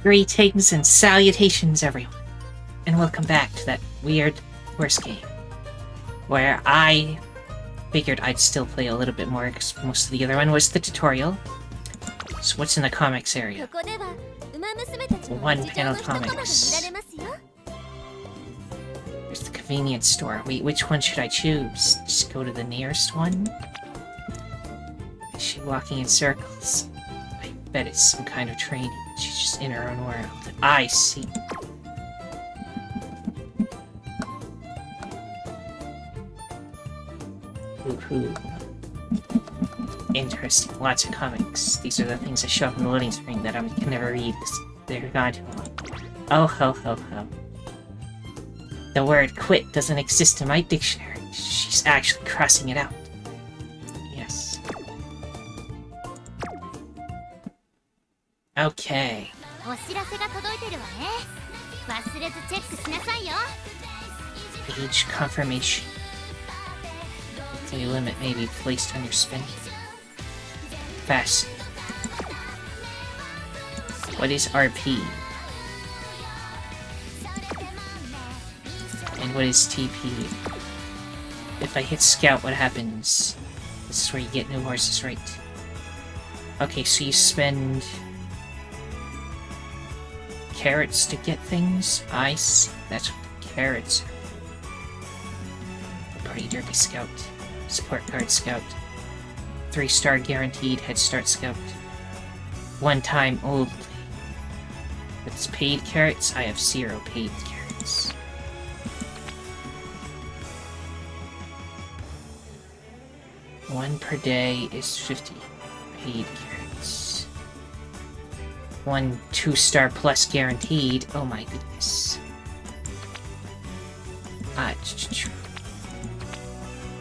Greetings and salutations, everyone, and welcome back to that weird horse game, where I figured I'd still play a little bit more, because most of the other one was the tutorial. So what's in the comics area? One panel comics. There's the convenience store. Wait, which one should I choose? Just go to the nearest one? Is she walking in circles? I bet it's some kind of training. She's just in her own world. I see. Woohoo. Interesting. Lots of comics. These are the things that show up in the loading screen that I can never read. They're gone too long. Oh ho ho ho. The word quit doesn't exist in my dictionary. She's actually crossing it out. Yes. Okay. Age confirmation. Weekly limit may be placed on your spending. Fast. What is RP? And what is TP? If I hit scout, what happens? This is where you get new horses, right? Okay, so you spend carrots to get things? I see. That's what the carrots are. Party Derby Scout. Support card Scout. 3-star guaranteed Head Start Scout. One time only. It's paid carrots. I have 0 paid carrots. One per day is 50 paid carrots. 1 2-star plus guaranteed. Oh my goodness.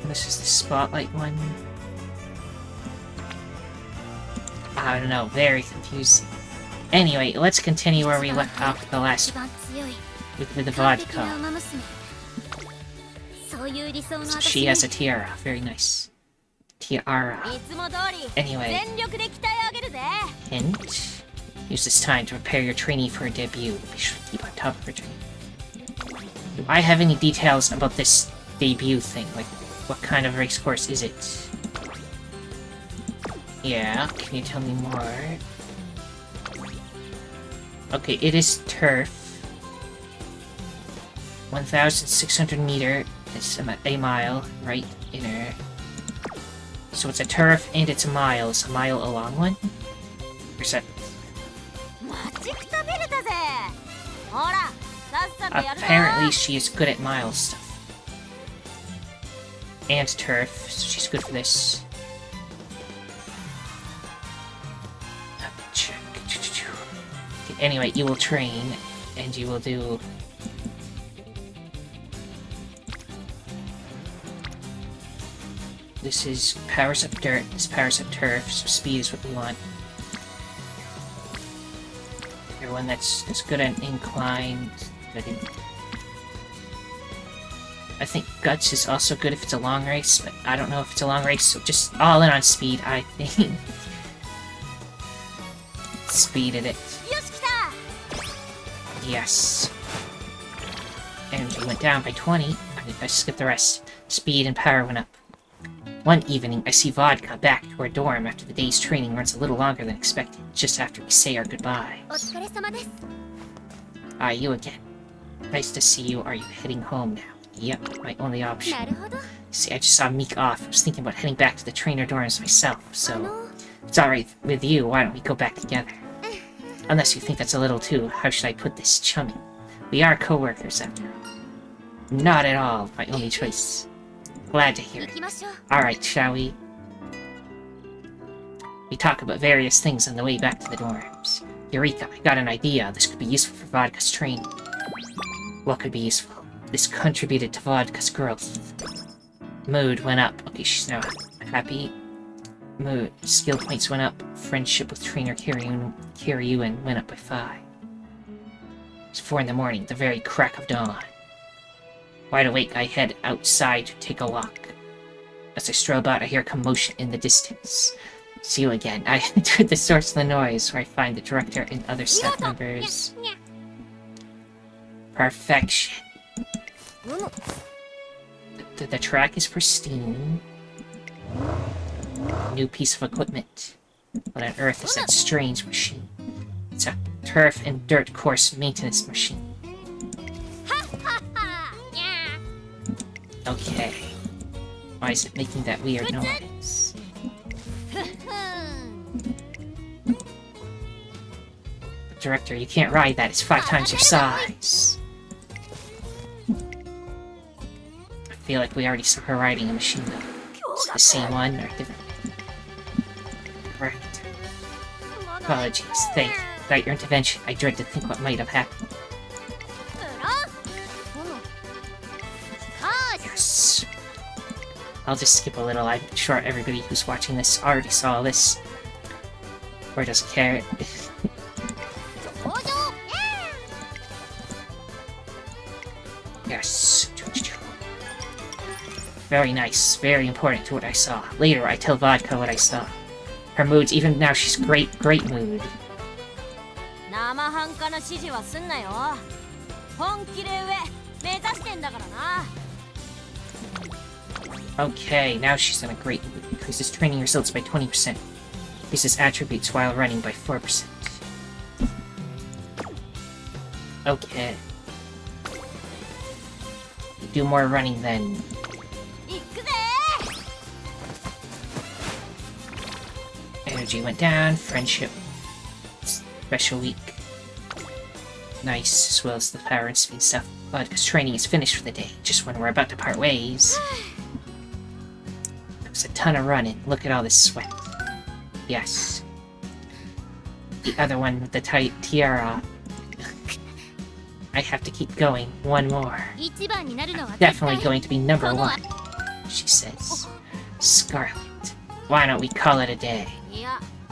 This is the spotlight one. I don't know, very confusing. Anyway, let's continue where we left off with the last one. With the vodka. So she has a tiara. Very nice. Tiara. Anyway. Hint. Use this time to prepare your trainee for a debut. Be sure to keep on top of her training. Do I have any details about this debut thing? Like, what kind of race course is it? Yeah, can you tell me more? Okay, it is turf. 1,600 meter is a mile, right? Inner. So it's a turf and it's a mile. Is a mile a long one? Or is that... Apparently she is good at mile stuff. And turf, so she's good for this. Check. Okay, anyway, you will train, and you will do... This is powers up dirt, this powers up turf, so speed is what we want. Everyone that's good at incline. I think guts is also good if it's a long race, but I don't know if it's a long race, so just all in on speed, I think. Speeded it. Yes. Energy went down by 20. I think I skipped the rest. Speed and power went up. One evening, I see Vodka back to our dorm after the day's training runs a little longer than expected, just after we say our goodbyes. Ah, you again. Nice to see you. Are you heading home now? Yep, my only option. See, I just saw Meek off. I was thinking about heading back to the trainer dorms myself, so... If it's alright with you, why don't we go back together? Unless you think that's a little too, how should I put this, chummy? We are co-workers, after all. Not at all, my only choice. Glad to hear it. Alright, shall we? We talk about various things on the way back to the dorms. Eureka, I got an idea. This could be useful for Vodka's training. What could be useful? This contributed to Vodka's growth. Mood went up. Okay, she's now happy. Mood. Skill points went up. Friendship with trainer Kiryuin went up by 5. It's 4 in the morning, the very crack of dawn. Wide awake, I head outside to take a walk. As I stroll about, I hear commotion in the distance. See you again. I entered the source of the noise, where I find the director and other staff members. Perfection. The track is pristine. New piece of equipment. What on earth is that strange machine? It's a turf and dirt course maintenance machine. Okay. Why is it making that weird noise? Director, you can't ride that. It's 5 times your size. I feel like we already saw her riding a machine, though. Is it the same one or different? Correct. Apologies. Thank you. Without your intervention, I dread to think what might have happened. Yes. I'll just skip a little. I'm sure everybody who's watching this already saw this. Or doesn't care. Yes. Very nice. Very important to what I saw. Later, I tell Vodka what I saw. Her moods, even now, she's great mood. Okay, now she's in a great mood. Increases training results by 20%. Increases attributes while running by 4%. Okay. Do more running then. Energy went down, friendship. Special week. Nice, as well as the power and speed stuff. Vodka's training is finished for the day, just when we're about to part ways. There's a ton of running. Look at all this sweat. Yes. The other one with the tight tiara. I have to keep going. One more. Definitely going to be number 1, she says. Scarlet. Why don't we call it a day?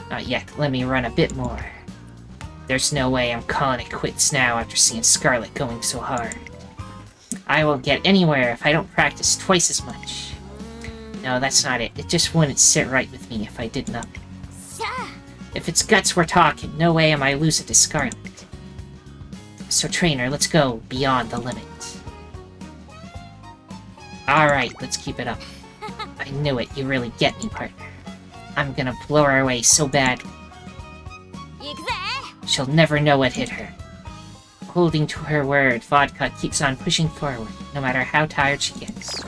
Not yet. Let me run a bit more. There's no way I'm calling it quits now after seeing Scarlet going so hard. I won't get anywhere if I don't practice twice as much. No, that's not it. It just wouldn't sit right with me if I did nothing. If it's guts we're talking, no way am I losing to Scarlet. So trainer, let's go beyond the limit. Alright, let's keep it up. I knew it, you really get me, partner. I'm gonna blow her away so bad. She'll never know what hit her. Holding to her word, Vodka keeps on pushing forward, no matter how tired she gets.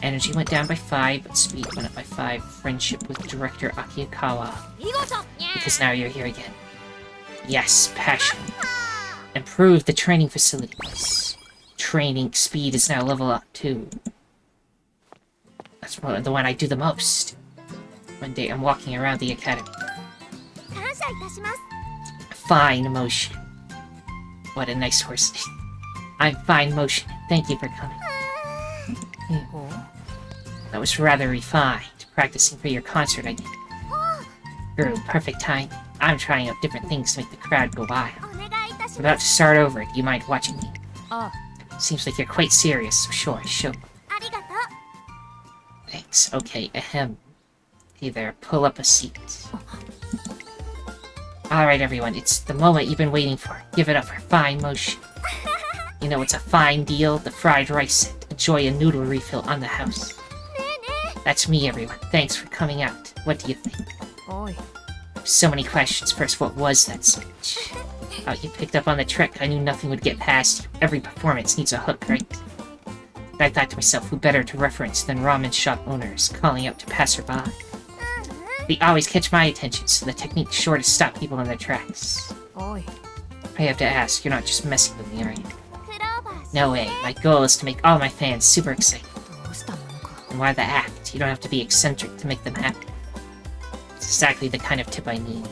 Energy went down by 5, but speed went up by 5. Friendship with Director Akiyakawa. Because now you're here again. Yes, passion. Improve the training facilities. Training speed is now level up too. That's the one I do the most. One day I'm walking around the academy. Fine motion. What a nice horse. I'm fine motion. Thank you for coming. That was rather refined. Practicing for your concert, I did. Girl, perfect time. I'm trying out different things to make the crowd go wild. I'm about to start over. Do you mind watching me? Seems like you're quite serious, so sure, show me. Thanks. Okay, ahem. Hey there, pull up a seat. Alright everyone, it's the moment you've been waiting for. Give it up for fine motion. You know it's a fine deal, the fried rice set. Enjoy a noodle refill on the house. That's me everyone, thanks for coming out. What do you think? So many questions. First, what was that speech? Oh, you picked up on the trick. I knew nothing would get past you. Every performance needs a hook, right? But I thought to myself, who better to reference than ramen shop owners calling out to passerby? They always catch my attention, so the technique's sure to stop people in their tracks. I have to ask, you're not just messing with me, are you? No way. My goal is to make all my fans super excited. And why the act? You don't have to be eccentric to make them happy. It's exactly the kind of tip I need.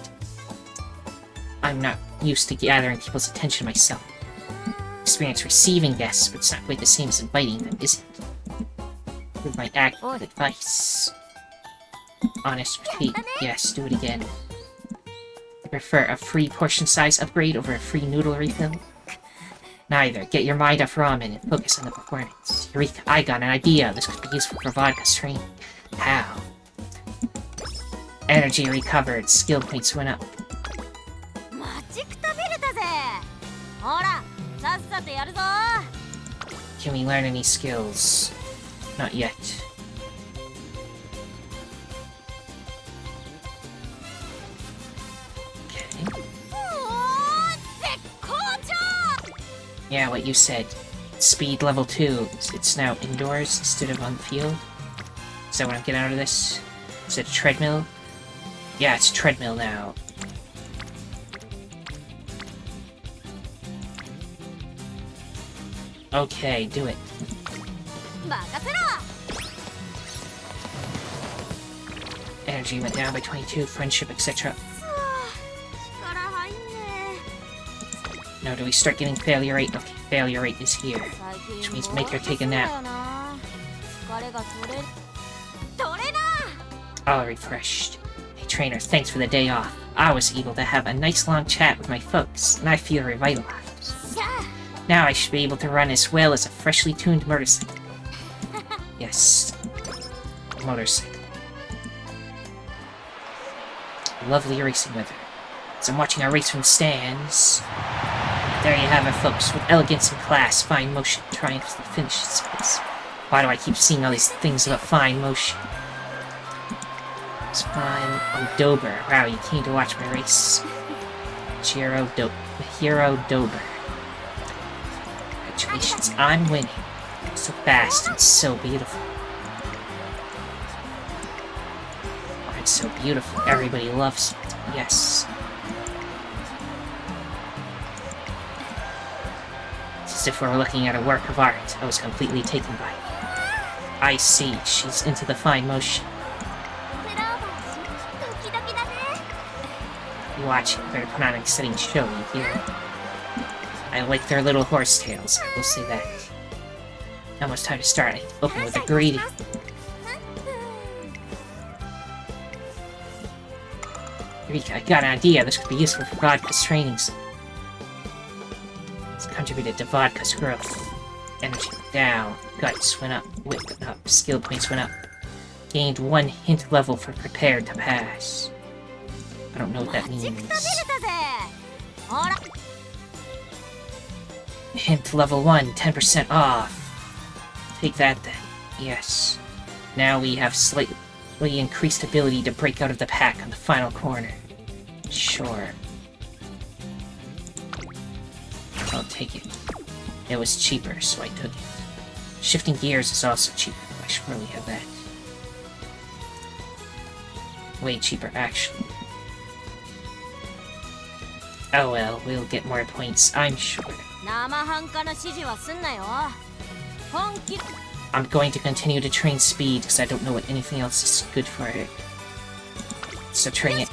I'm not used to gathering people's attention myself. Experience receiving guests, but it's not quite the same as inviting them, is it? With my act of advice. Honest repeat. Yes, do it again. I prefer a free portion size upgrade over a free noodle refill. Neither. Get your mind off ramen and focus on the performance. Eureka, I got an idea. This could be useful for Vodka's training. How? Energy recovered. Skill points went up. Can we learn any skills? Not yet. Okay. Yeah, what you said. Speed level 2. It's now indoors instead of on the field. Is that what I'm getting out of this? Is it a treadmill? Yeah, it's a treadmill now. Okay, do it. Energy went down by 22, friendship, etc. Now, do we start getting failure rate? Okay, failure rate is here. Which means make her take a nap. All refreshed. Hey, trainer, thanks for the day off. I was able to have a nice long chat with my folks, and I feel revitalized. Now I should be able to run as well as a freshly tuned motorcycle. Yes. Motorcycle. Lovely racing weather. As I'm watching our race from the stands. There you have it, folks. With elegance and class, fine motion triumphs the finishes. Why do I keep seeing all these things about fine motion? It's fine. Oh, Dober. Wow, you came to watch my race. Hero Dober. Congratulations, I'm winning. So fast and so beautiful. Oh, it's so beautiful. Everybody loves it. Yes. It's as if we're looking at a work of art. I was completely taken by it. I see. She's into the fine motion. You watch it. Better put on an exciting show, you hear? I like their little horse tails, I will say that. Almost time to start. I open with a greeting. Eureka, I got an idea. This could be useful for Vodka's trainings. It's contributed to Vodka's growth. Energy went down. Guts went up. Wit went up. Skill points went up. Gained 1 hint level for prepared to pass. I don't know what that means. Hint level 1, 10% off. Take that then. Yes. Now we have slightly increased ability to break out of the pack on the final corner. Sure. I'll take it. It was cheaper, so I took it. Shifting gears is also cheaper. I should probably have that. Way cheaper, actually. Oh well, we'll get more points, I'm sure. I'm going to continue to train speed because I don't know what anything else is good for it. So train it.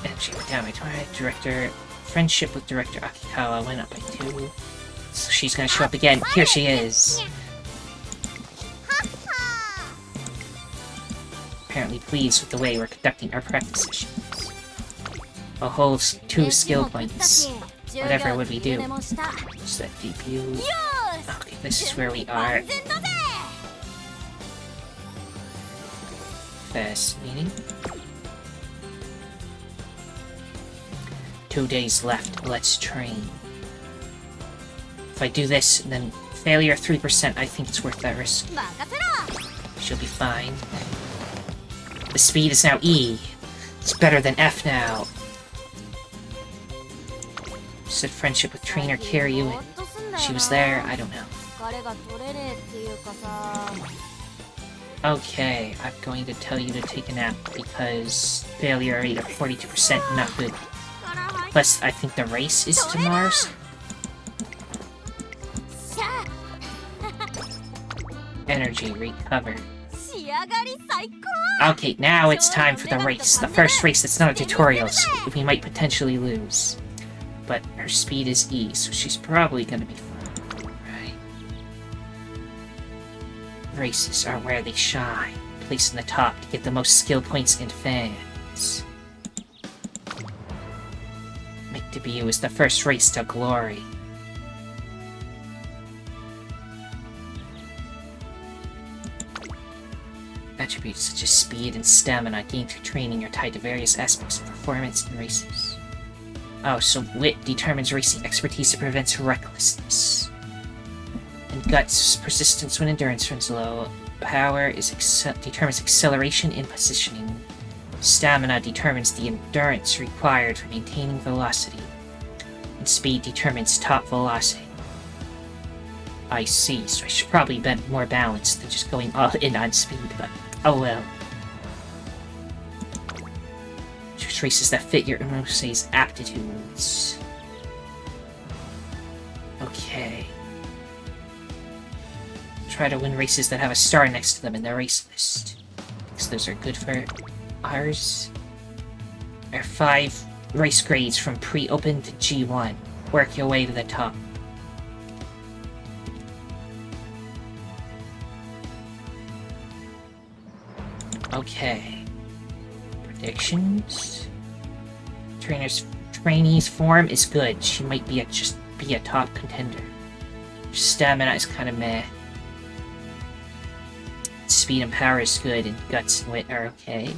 Energy went down by 20. Director. Friendship with Director Akikawa went up by 2. So she's gonna show up again. Here she is. Apparently pleased with the way we're conducting our practice sessions. A whole 2 skill points. Whatever would we do? Set DPU. Okay, this is where we are. Fascinating. 2 days left. Let's train. If I do this, and then failure 3%, I think it's worth that risk. She'll be fine. The speed is now E. It's better than F now. Said friendship with trainer carry you in. She was there, I don't know. Okay, I'm going to tell you to take a nap because failure rate of 42%, not good. Plus, I think the race is tomorrow. Energy recovered. Okay, now it's time for the race. The first race that's not a tutorial, so we might potentially lose. But her speed is E, so she's probably gonna be fine. Right. Races are where they shine. Place in the top to get the most skill points and fans. Make debut is the first race to glory. Attributes such as speed and stamina gained through training are tied to various aspects of performance in races. Oh, so wit determines racing expertise that prevents recklessness. And guts, persistence when endurance runs low. Power determines acceleration in positioning. Stamina determines the endurance required for maintaining velocity. And speed determines top velocity. I see, so I should probably be more balanced than just going all in on speed, but oh well. Choose races that fit your Umamusume's aptitudes. Okay. Try to win races that have a star next to them in their race list. Because those are good for ours. There are 5 race grades from pre-open to G1. Work your way to the top. Okay. Predictions. Trainee's form is good. She might be just be a top contender. Stamina is kind of meh. Speed and power is good, and guts and wit are okay.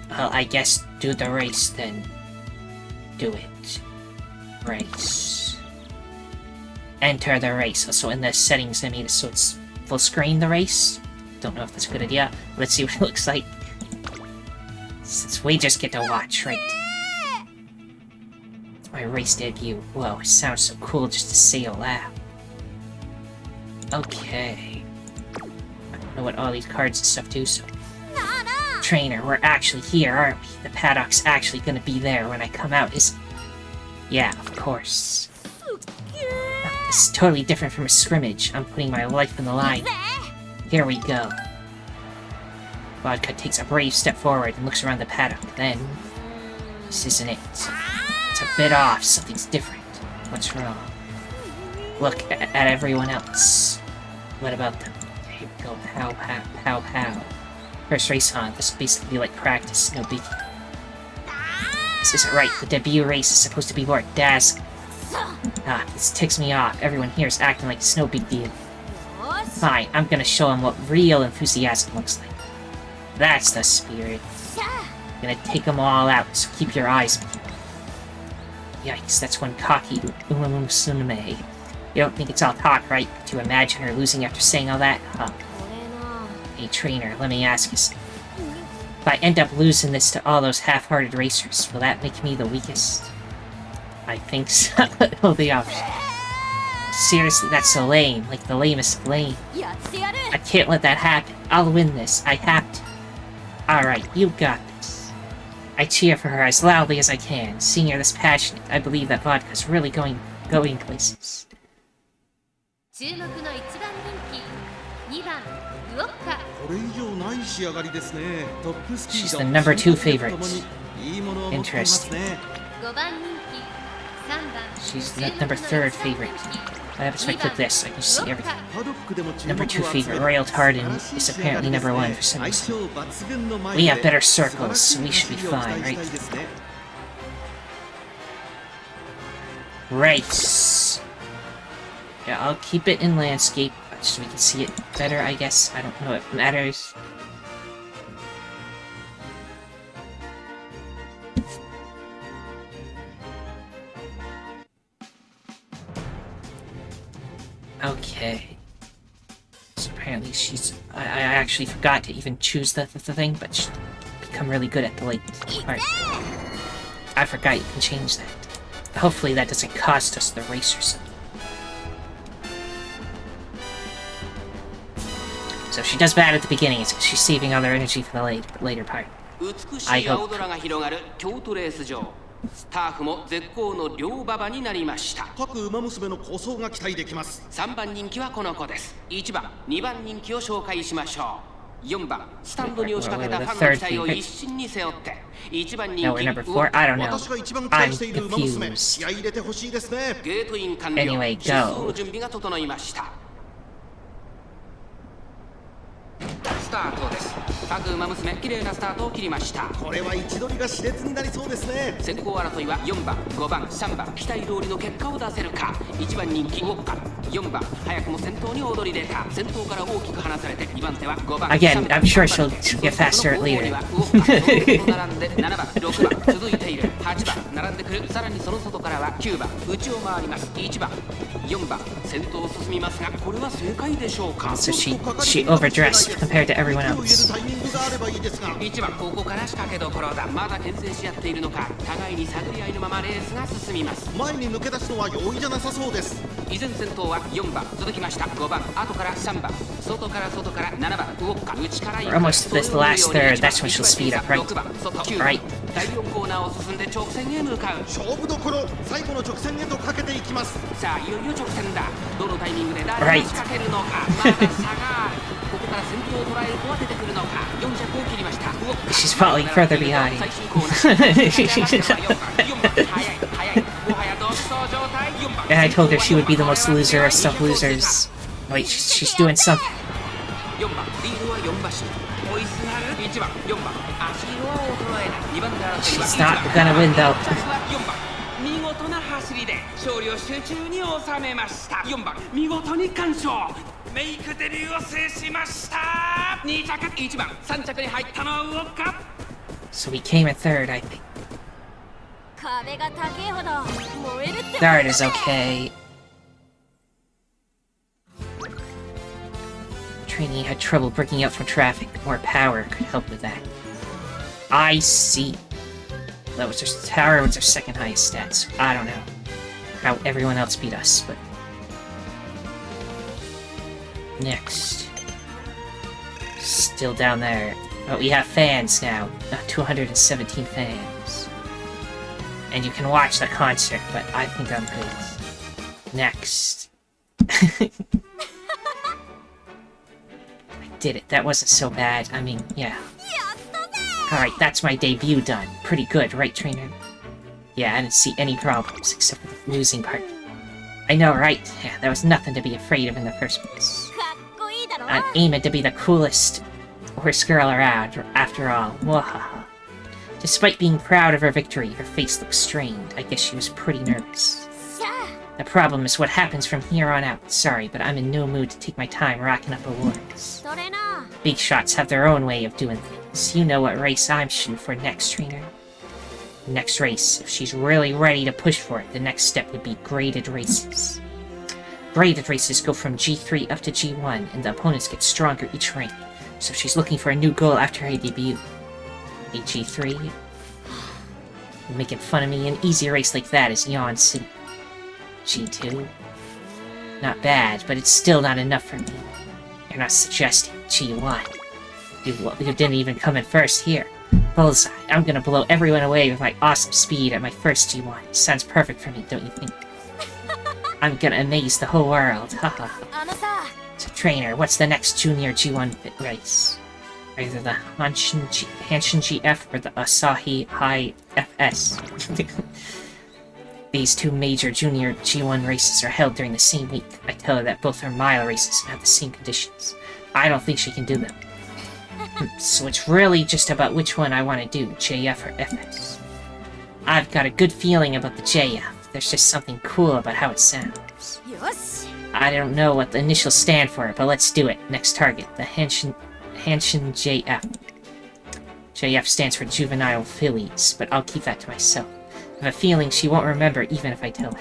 Well, I guess do the race then. Do it. Race. Enter the race. Also in the settings I made it so it's full screen the race. Don't know if that's a good idea. Let's see what it looks like. Since we just get to watch, right? My race debut. Whoa, it sounds so cool just to say aloud. Okay. I don't know what all these cards and stuff do, so... Trainer, we're actually here, aren't we? The paddock's actually gonna be there when I come out, isn't it? Yeah, of course. This is totally different from a scrimmage. I'm putting my life on the line. Here we go. Vodka takes a brave step forward and looks around the paddock. Then... This isn't it. It's a bit off. Something's different. What's wrong? Look at everyone else. What about them? Here we go. Pow. First race on. This will basically be like practice. No biggie. This isn't right. The debut race is supposed to be more dazzling. Ah, this ticks me off. Everyone here is acting like it's no big deal. Fine, I'm gonna show them what real enthusiasm looks like. That's the spirit. I'm gonna take them all out, so keep your eyes peeled. Yikes, that's one cocky Umamusume. You don't think it's all talk, right? To imagine her losing after saying all that? Huh. Hey, trainer, let me ask you something. If I end up losing this to all those half-hearted racers, will that make me the weakest? I think so. It'll be option. Seriously, that's so lame. Like the lamest of lame. I can't let that happen. I'll win this. I have to. Alright, you got this. I cheer for her as loudly as I can. Seeing her this passionate, I believe that vodka's really going places. She's the number 2 favorite. Interesting. She's the number 3rd favorite. What happens if I click this? I can see everything. Number 2 favorite, Royal Tardan, is apparently number 1 for some reason. We have better circles, so we should be fine, right? Race. Yeah, I'll keep it in landscape, so we can see it better, I guess. I don't know if it matters. Okay. So apparently she's... I actually forgot to even choose the thing, but she's become really good at the late part. I forgot you can change that. Hopefully that doesn't cost us the race or something. So if she does bad at the beginning, it's because she's saving all their energy for the later part. I hope. ターフも絶好の両馬場になりました。各馬娘の好走が期待できます。3番人気はこの子です。1番、2番人気を紹介しましょう。4番、スタンドに押しかけたファンの期待を一身に背負って、1番人気、私が一番期待している馬娘、気合い入れてほしいですね。ゲートイン完了。出走の準備が整いました。スタートです。フ各馬娘綺麗なスタートを切りました。これは位置取りが熾烈になりそうですね。先行争いは4番、5番、3番、期待通りの結果を出せるか。1番人気ウォッカ、4番早くも先頭に躍り出た。先頭から大きく離されて2番手は5番。 Again, I'm sure she'll get faster later. 並んで7番、6番続いている。8番並んでくる。さらにその外からは9番内を回ります。1番、4番先頭を進みますが、これは正解でしょうか。 So she overdressed compared to everyone else. 1番ここから仕掛けどころだ。まだ牽制し合っているのか。互いに探り合いのままレースが進みます。前に抜け出すのは容易じゃなさそうです。依然先頭は4番続きました。5番後から3番外から7番ウォッカ内から行く。 We're almost to this last third. That's when she'll speed up, right? 6番外9 Right. 第4コーナーを進んで直線へ向かう。勝負どころ、最後の直線へとかけていきます。さあいよいよ直線だ。どのタイミングで誰が仕掛けるのか。まだ差がある。ここから先頭を捉える子は出てくるのか。4着を切りました。 She's falling further behind. 最終コーナー4番早いもはや独走状態。4番 And I told her she would be the most loser of some losers. Wait, she's doing something. 4番リードは4馬身追いすがる。1番4番足色は衰えない。2番で争いは She's not gonna win though. 4番見事な走りで勝利を集中に収めました。4番見事に完勝。メイクデビューを制しました。2着1番3着に入ったのはウォッカ。 So we came in third, I think. 壁が高いほど燃えるって Third is okay. Trainee had trouble breaking out from traffic. More power could help with that. I see. That was just Tower was our second highest stats. I don't know how everyone else beat us, but next, still down there. But we have fans now. 217 fans, and you can watch the concert. But I think I'm good. Next. I did it. That wasn't so bad. I mean, yeah. Alright, that's my debut done. Pretty good, right, trainer? Yeah, I didn't see any problems, except for the losing part. I know, right? Yeah, there was nothing to be afraid of in the first place. かっこいいだろ I'm aiming to be the coolest horse girl around, after all. Mwahaha. Despite being proud of her victory, her face looked strained. I guess she was pretty nervous. さあ The problem is what happens from here on out. Sorry, but I'm in no mood to take my time racking up awards. それな Big shots have their own way of doing things. You know what race I'm shooting for next, trainer. Next race, if she's really ready to push for it, the next step would be graded races. Graded races go from G3 up to G1, and the opponents get stronger each rank. So if she's looking for a new goal after her debut. A G3? You're making fun of me. An easy race like that is Yawn City. G2? Not bad, but it's still not enough for me. You're not suggesting G1. You didn't even come in first here. Bullseye. I'm gonna blow everyone away with my awesome speed at my first G1. Sounds perfect for me, don't you think? I'm gonna amaze the whole world. Haha. あのさ So, trainer, what's the next junior G1 race? Either the Hanshin GF or the Asahi High FS. These two major junior G1 races are held during the same week. I tell her that both are mile races and have the same conditions. I don't think she can do them. So it's really just about which one I want to do, JF or FS. I've got a good feeling about the JF. There's just something cool about how it sounds. よし I don't know what the initials stand for, but let's do it. Next target, the Hanshin JF. JF stands for Juvenile Fillies, but I'll keep that to myself. I have a feeling she won't remember even if I tell her.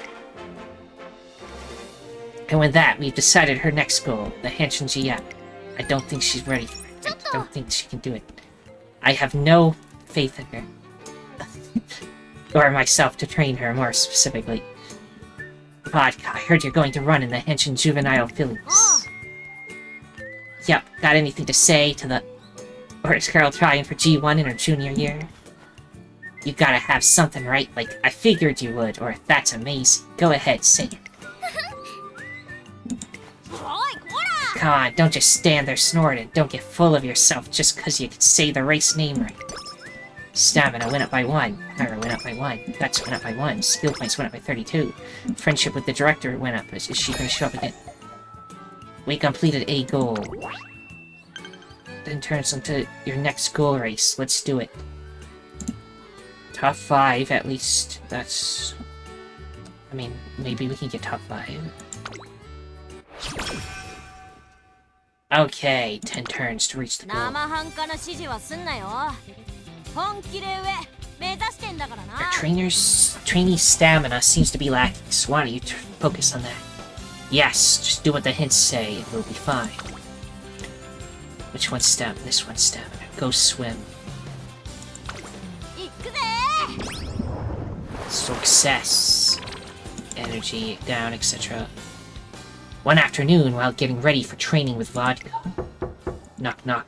And with that, we've decided her next goal, the Hanshin GF. I don't think she's ready for it. I don't think she can do it. I have no faith in her. Or myself to train her, more specifically. Vodka, I heard you're going to run in the Hanshin Juvenile Fillies. Yep, got anything to say to the horse girl trying for G1 in her junior year? You gotta have something, right? Like, I figured you would, or that's amazing. Go ahead, say it. おいこら Come on, don't just stand there snorting. Don't get full of yourself just because you can say the race name right. Stamina went up by 1. Power went up by 1. Guts went up by 1. Skill points went up by 32. Friendship with the director went up. Is she gonna show up again? We completed a goal. then turns into your next goal race. Let's do it. Top 5, at least. That's... I mean, maybe we can get top 5. Okay, 10 turns to reach the goal. 生半可の指示はすんなよ。本気で上目指してんだからな。 Our trainee's stamina seems to be lacking, so why don't you focus on that? Yes, just do what the hints say, and we'll be fine. Which one's stamina? This one's stamina. Go swim. 行くぜ。 Success. Energy down, etc. One afternoon, while getting ready for training with vodka. Knock knock.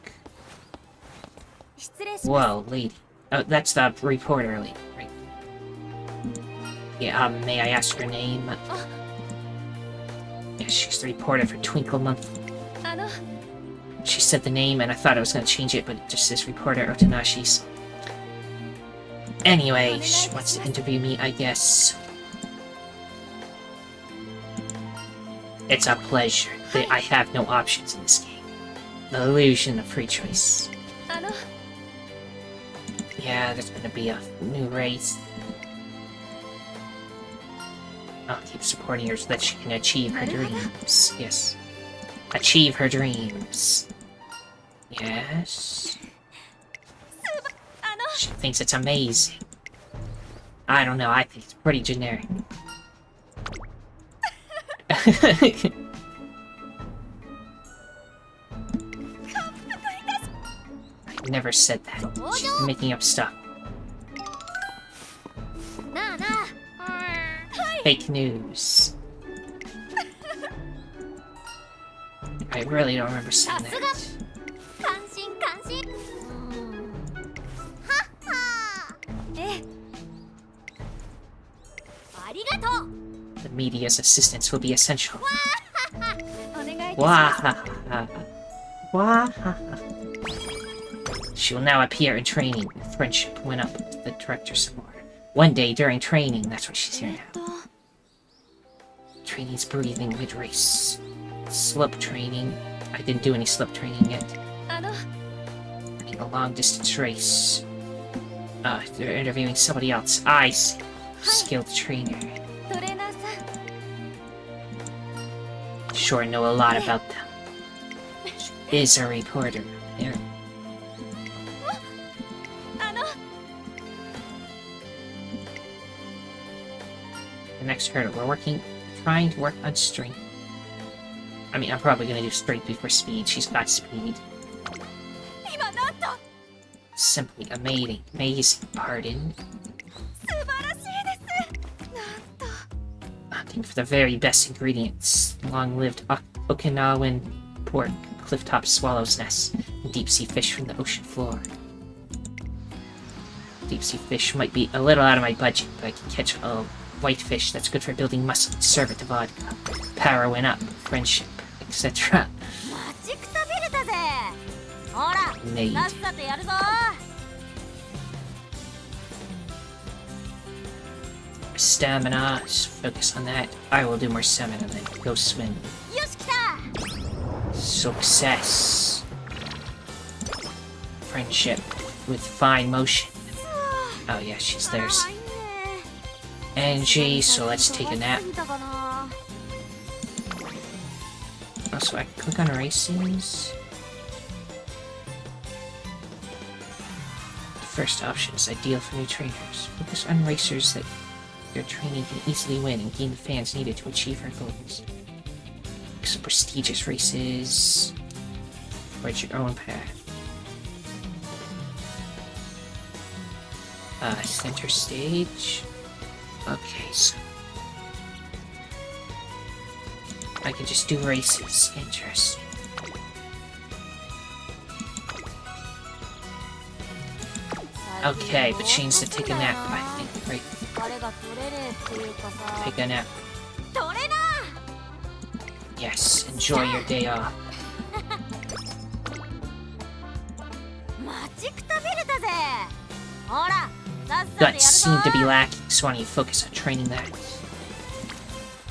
失礼します。 Whoa, lady. Oh, that's the reporter lady, right? Yeah, may I ask your name? Yeah, she's the reporter for Twinkle Monthly. あの、 She said the name, and I thought I was gonna change it, but it just says reporter Otanashi's. Anyway, she wants to interview me, I guess. It's a pleasure. I have no options in this game. The illusion of free choice. あの、 Yeah, there's gonna be a new race. I'll keep supporting her so that she can achieve her dreams. Yes. Achieve her dreams. Yes. あの、 She thinks it's amazing. I don't know, I think it's pretty generic. I never said that. She's making up stuff. なあなあ。はい。 Fake news. I really don't remember saying that. 関心関心。はっは。え。ありがとう。 The media's assistance will be essential. お願いいたします。 Wahaha. Wahaha. She will now appear in training. Friendship went up with the director some more. One day during training, that's what she's here now. Training's breathing mid-race. Slope training. I didn't do any slope training yet. あの、 Running a long-distance race. They're interviewing somebody else. I see. Skilled trainer. トレーナーさん。 Sure know a lot about them. Is a reporter. There. あの、 The next hurdle. Trying to work on strength. I mean, I'm probably gonna do strength before speed. She's got speed. 今なんと。 Simply amazing. Pardon. 素晴らしいです。なんと。 Hunting for the very best ingredients. Long-lived Okinawan pork, clifftop swallow's nest, and deep-sea fish from the ocean floor. Deep-sea fish might be a little out of my budget, but I can catch a white fish that's good for building muscle and serve it to vodka. Power went up, friendship, etc. 待ちくたびれたぜ。ほら、 Made. さっさとやるぞ。 Stamina, just focus on that. I will do more stamina then. Go swim. よし、来た。 Success. Friendship with fine motion. Oh yeah, she's theirs. いいね。 Angie, so let's take a nap. 過ぎたかな。 Oh, so I can click on races. The first option is ideal for new trainers. Focus on racers that their training can easily win and gain the fans needed to achieve her goals. Some prestigious races. Forge your own path. Center stage. Okay, so I can just do races. Interesting. Okay, but she needs to take a nap, I think, right? 疲れが取れねえっていうかさ。 Take a nap. トレーナ Yes, enjoy your day off. ー。待ちくたびれたぜ。ほら、さっさとやる Guts ぞ。 seem to be lacking, so why don't you focus on training that?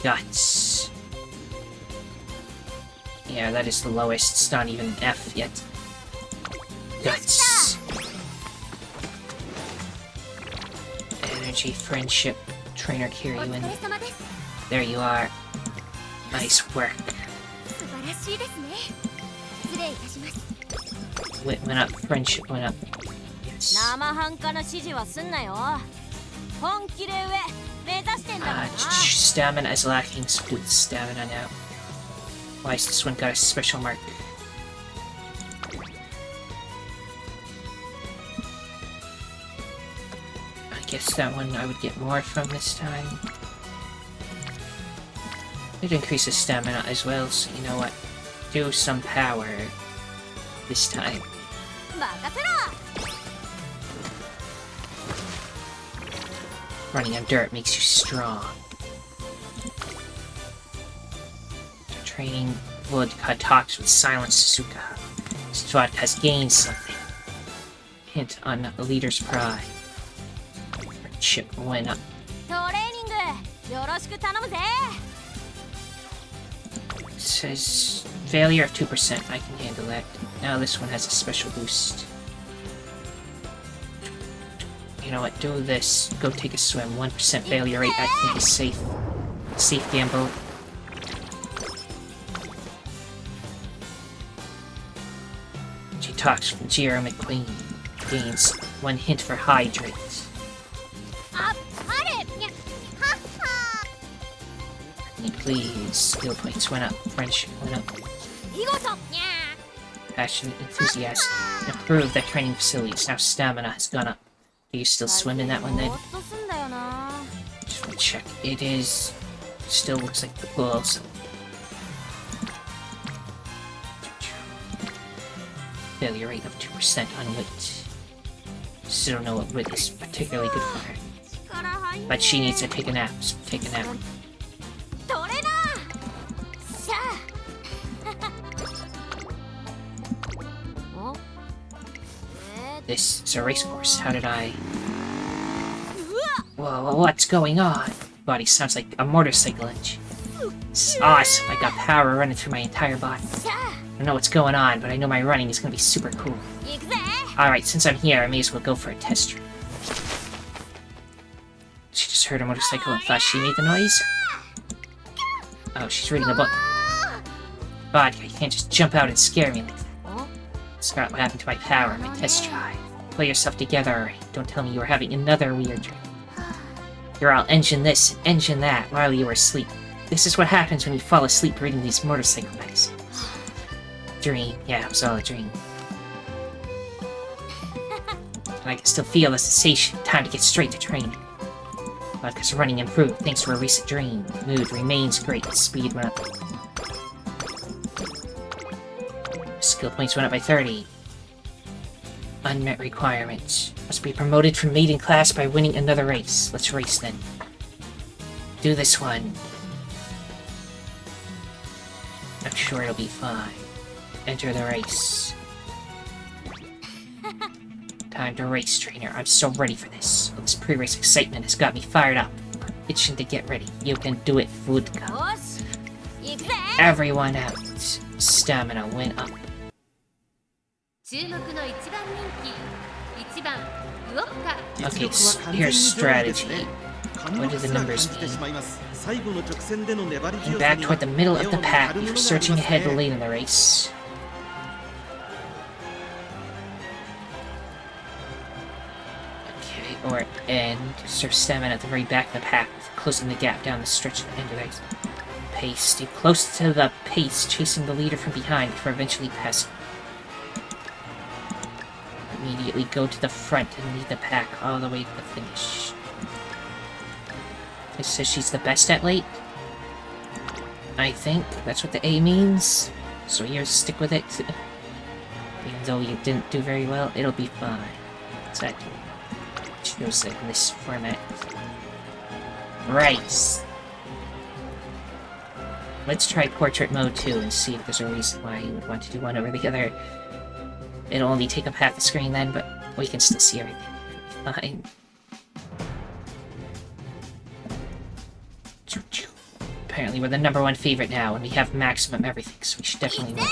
Guts. Yeah, that is the lowest. It's not even an F yet. Guts. Energy, friendship, trainer Kiryu, and there you are. Nice work. Wit went up, friendship went up. Yes. 生半可な指示はすんなよ。本気で上目指してんだからな。Stamina is lacking, so do the stamina now. Why has this one got a special mark? I guess that one I would get more from this time. It increases stamina as well, so you know what? Do some power this time. 任せろ。 Running on dirt makes you strong. Training Vodka talks with Silent Suzuka. Vodka has gained something. Hint on the leader's pride. Friendship went up. トレーニングよろしく頼むぜ。 It says failure of 2%. I can handle that. Now this one has a special boost. You know what? Do this. Go take a swim. 1% failure rate. I think is safe. Safe gamble. She talks from Jiro McQueen. Gains 1 hint for hydrate. あ、あれ。にゃはっは。 Please. Skill points went up. Friendship went up. 見事。にゃ。 Passionate enthusiasm. Improved at training facilities. Now stamina has gone up. Do you still swim in that one then? ぼーっとすんだよな。 Just want to check. It is. Still looks like the pool, so. Failure rate of 2% on wit. Still don't know what wit is particularly good for her. 力入んね。 But she needs to take a nap, so take a nap. トレーナー。さあ。お。This is a race course. How did I... うわ。 Whoa, what's going on? Body sounds like a motorcycle engine. This is awesome. I got power running through my entire body. さあ。 I don't know what's going on, but I know my running is gonna be super cool. 行くぜ。 Alright, since I'm here, I may as well go for a test drive. She just heard a motorcycle and thought she made the noise? Oh, she's reading a book. Vodka, you can't just jump out and scare me like that. お。 Scott, what happened to my power, my test drive? Pull yourself together, alright. Don't tell me you were having another weird dream. You're all engine this and engine that while you were asleep. This is what happens when you fall asleep reading these motorcycle magazines. Dream. Yeah, it was all a dream. And I can still feel the sensation. Time to get straight to training. Vodka's running improved thanks to a recent dream. Mood remains great. Speed went up. Skill points went up by 30. Unmet requirements. Must be promoted from maiden class by winning another race. Let's race then. Do this one. I'm sure it'll be fine. Enter the race. Time to race, trainer. I'm so ready for this. This pre-race excitement has got me fired up. I'm itching to get ready. You can do it, Vodka. よし。行くぜ。 Everyone out. Stamina went up. 注目の一番人気1番ウォッカ Okay, here's strategy. What do the numbers mean? And back toward the middle of the pack before searching ahead late in the race. Okay, or end. Serve stamina at the very back of the pack, closing the gap down the stretch at the end of the race. Pace. Stay close to the pace, chasing the leader from behind before eventually passing. Immediately go to the front and lead the pack all the way to the finish. It says she's the best at late. I think that's what the A means. So here, stick with it. Even though you didn't do very well, it'll be fine. Exactly. She goes in this format. Right. Let's try portrait mode too and see if there's a reason why you would want to do one over the other. It'll only take up half the screen then, but we can still see everything. Fine. Apparently we're the #1 favorite now, and we have maximum everything, so we should definitely win.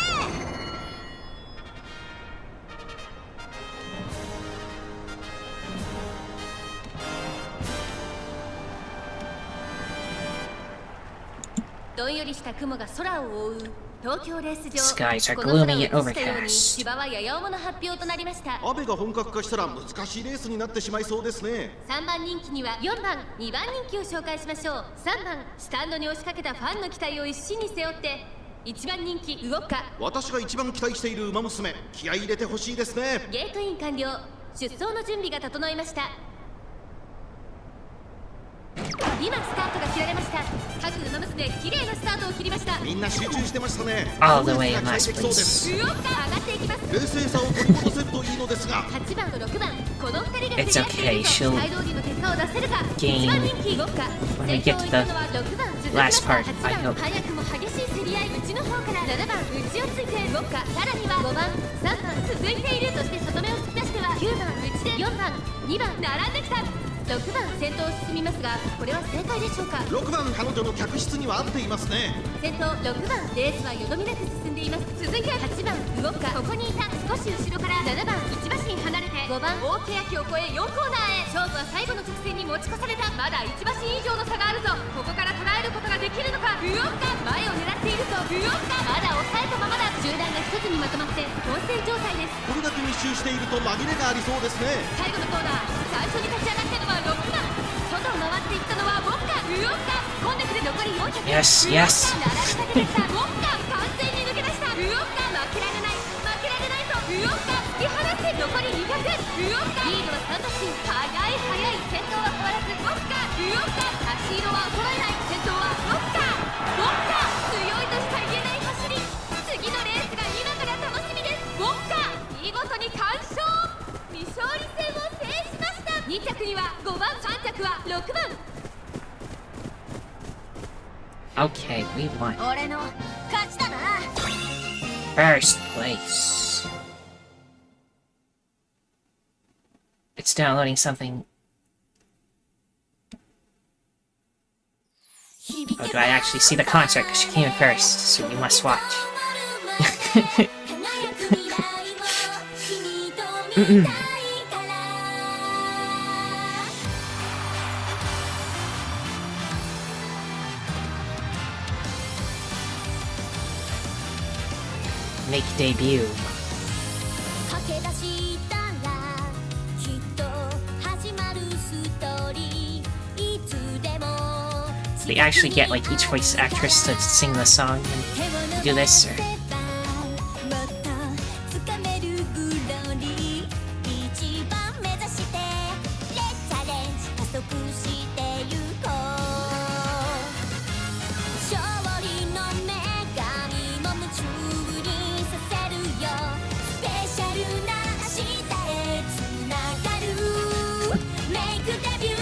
どんよりした雲が空を覆う東京レース場。 Skies are この空を gloomy 映 and したように overcast. 芝はやや重の発表となりました。雨が本格化したら難しいレースになってしまいそうですね。3番人気には4番2番人気を紹介しましょう。3番スタンドに押しかけたファンの期待を一身に背負って1番人気ウオッカ。私が一番期待している馬娘、気合い入れてほしいですね。ゲートイン完了。出走の準備が整いました。今スタートが切られました。各馬娘綺麗なスタートを切りました。みんな集中してましたね。 All the way レ in ース last が期待できそうです。 ウオッカ上がっていきます。冷静さを取り戻せるといいのですが。8番と6番この2人が It's 競り合っている okay, she'll と期待通りの結果を出せるか。 gain 1番人気ウオッカ when we 先 get 頭を to 行 the くのは6番続きま last した。 part, 8 I 番 hope. 早くも激しい競り合い内の方から7番内をついてウオッカ、さらには5番3番続いているとして外目を突き出しては9番内で4番2番並んできた。6番先頭を進みますがこれは正解でしょうか。6番彼女の客室には合っていますね。先頭6番レースはよどみなく進んでいます。続いて8番ウオッカ、ここにいた少し後ろから7番1馬身離れて5番大欅を越え4コーナーへ。勝負は最後の直線に持ち越された。まだ1馬身以上の差があるぞ。ここから捉えることができるのか。ウオッカ前を狙っているぞ。ウオッカまだ抑えたままだ。集団が一つにまとまって混戦状態です。これだけ密集していると紛れがありそうですね。最後のコーナー最初に立ち上がったのは6番、外を回っていったのはウォッカ。ウオッカ混んでくる。残り400。 Yes, ウオッ yes. カ並びかけてきた。ウォッカ完全に抜け出した。ウオッカ負けられない負けられないとウオッカ突き放して残り200。ウオッカリードは3馬身。速い速い。先頭は変わらずウォッカ。ウオッカ足色は衰えない。先頭はウォッカ。ウォッカ強いとしか言えない走り。次のレースが今から楽しみです。ウォッカ見事に完勝。未勝利戦を制しました。2着には5番3着は6番。 Okay, we won. 俺の勝ちだな。 First place. It's downloading something. Oh, do I actually see the concert? Because she came in first, so you must watch. Make debut. 駆け出したらきっと始まるストーリー。いつでも They actually get like each voice actress to sing the song and do this, or もっと掴めるグローリー。一番目指してレッチャレンジ加速してゆこう。勝利の女神も夢中にさせるよ。スペシャルな明日へつながるメイクデビュー。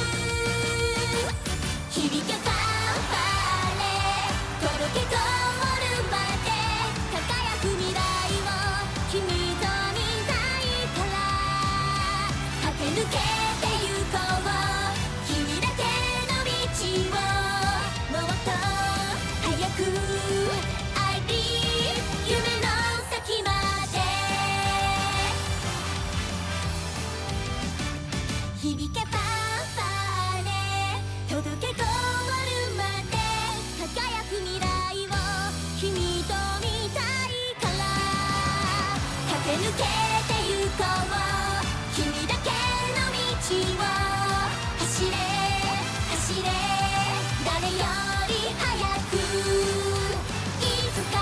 響けファンファーレ届けゴールまで輝く未来を君と見たいから。駆け抜けてゆこう君だけの道を。もっと早く I believe 夢の先まで。響けファンファーレ届けゴールまで輝く未来を君と見たいから。駆け抜けてゆこう君だけの道を。走れ走れ誰より早く。いつか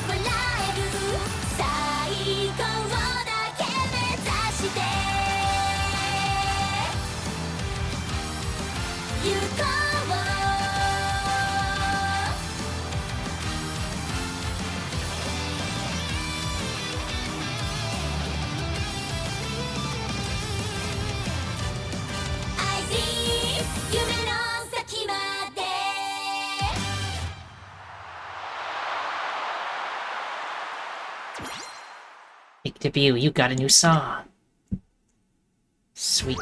笑える最高だけ目指してゆこう。I believe 夢の先まで。 make debut. You got a new song. Sweet.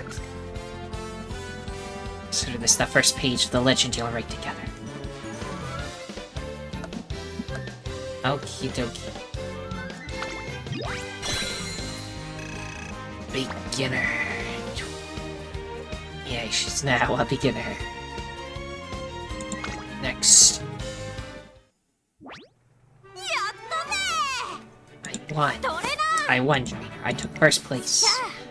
Consider this the first page of the legend you'll write together. Okie dokie. Beginner. Yeah, she's now a beginner. Next. won. I won, trainer. I took first place.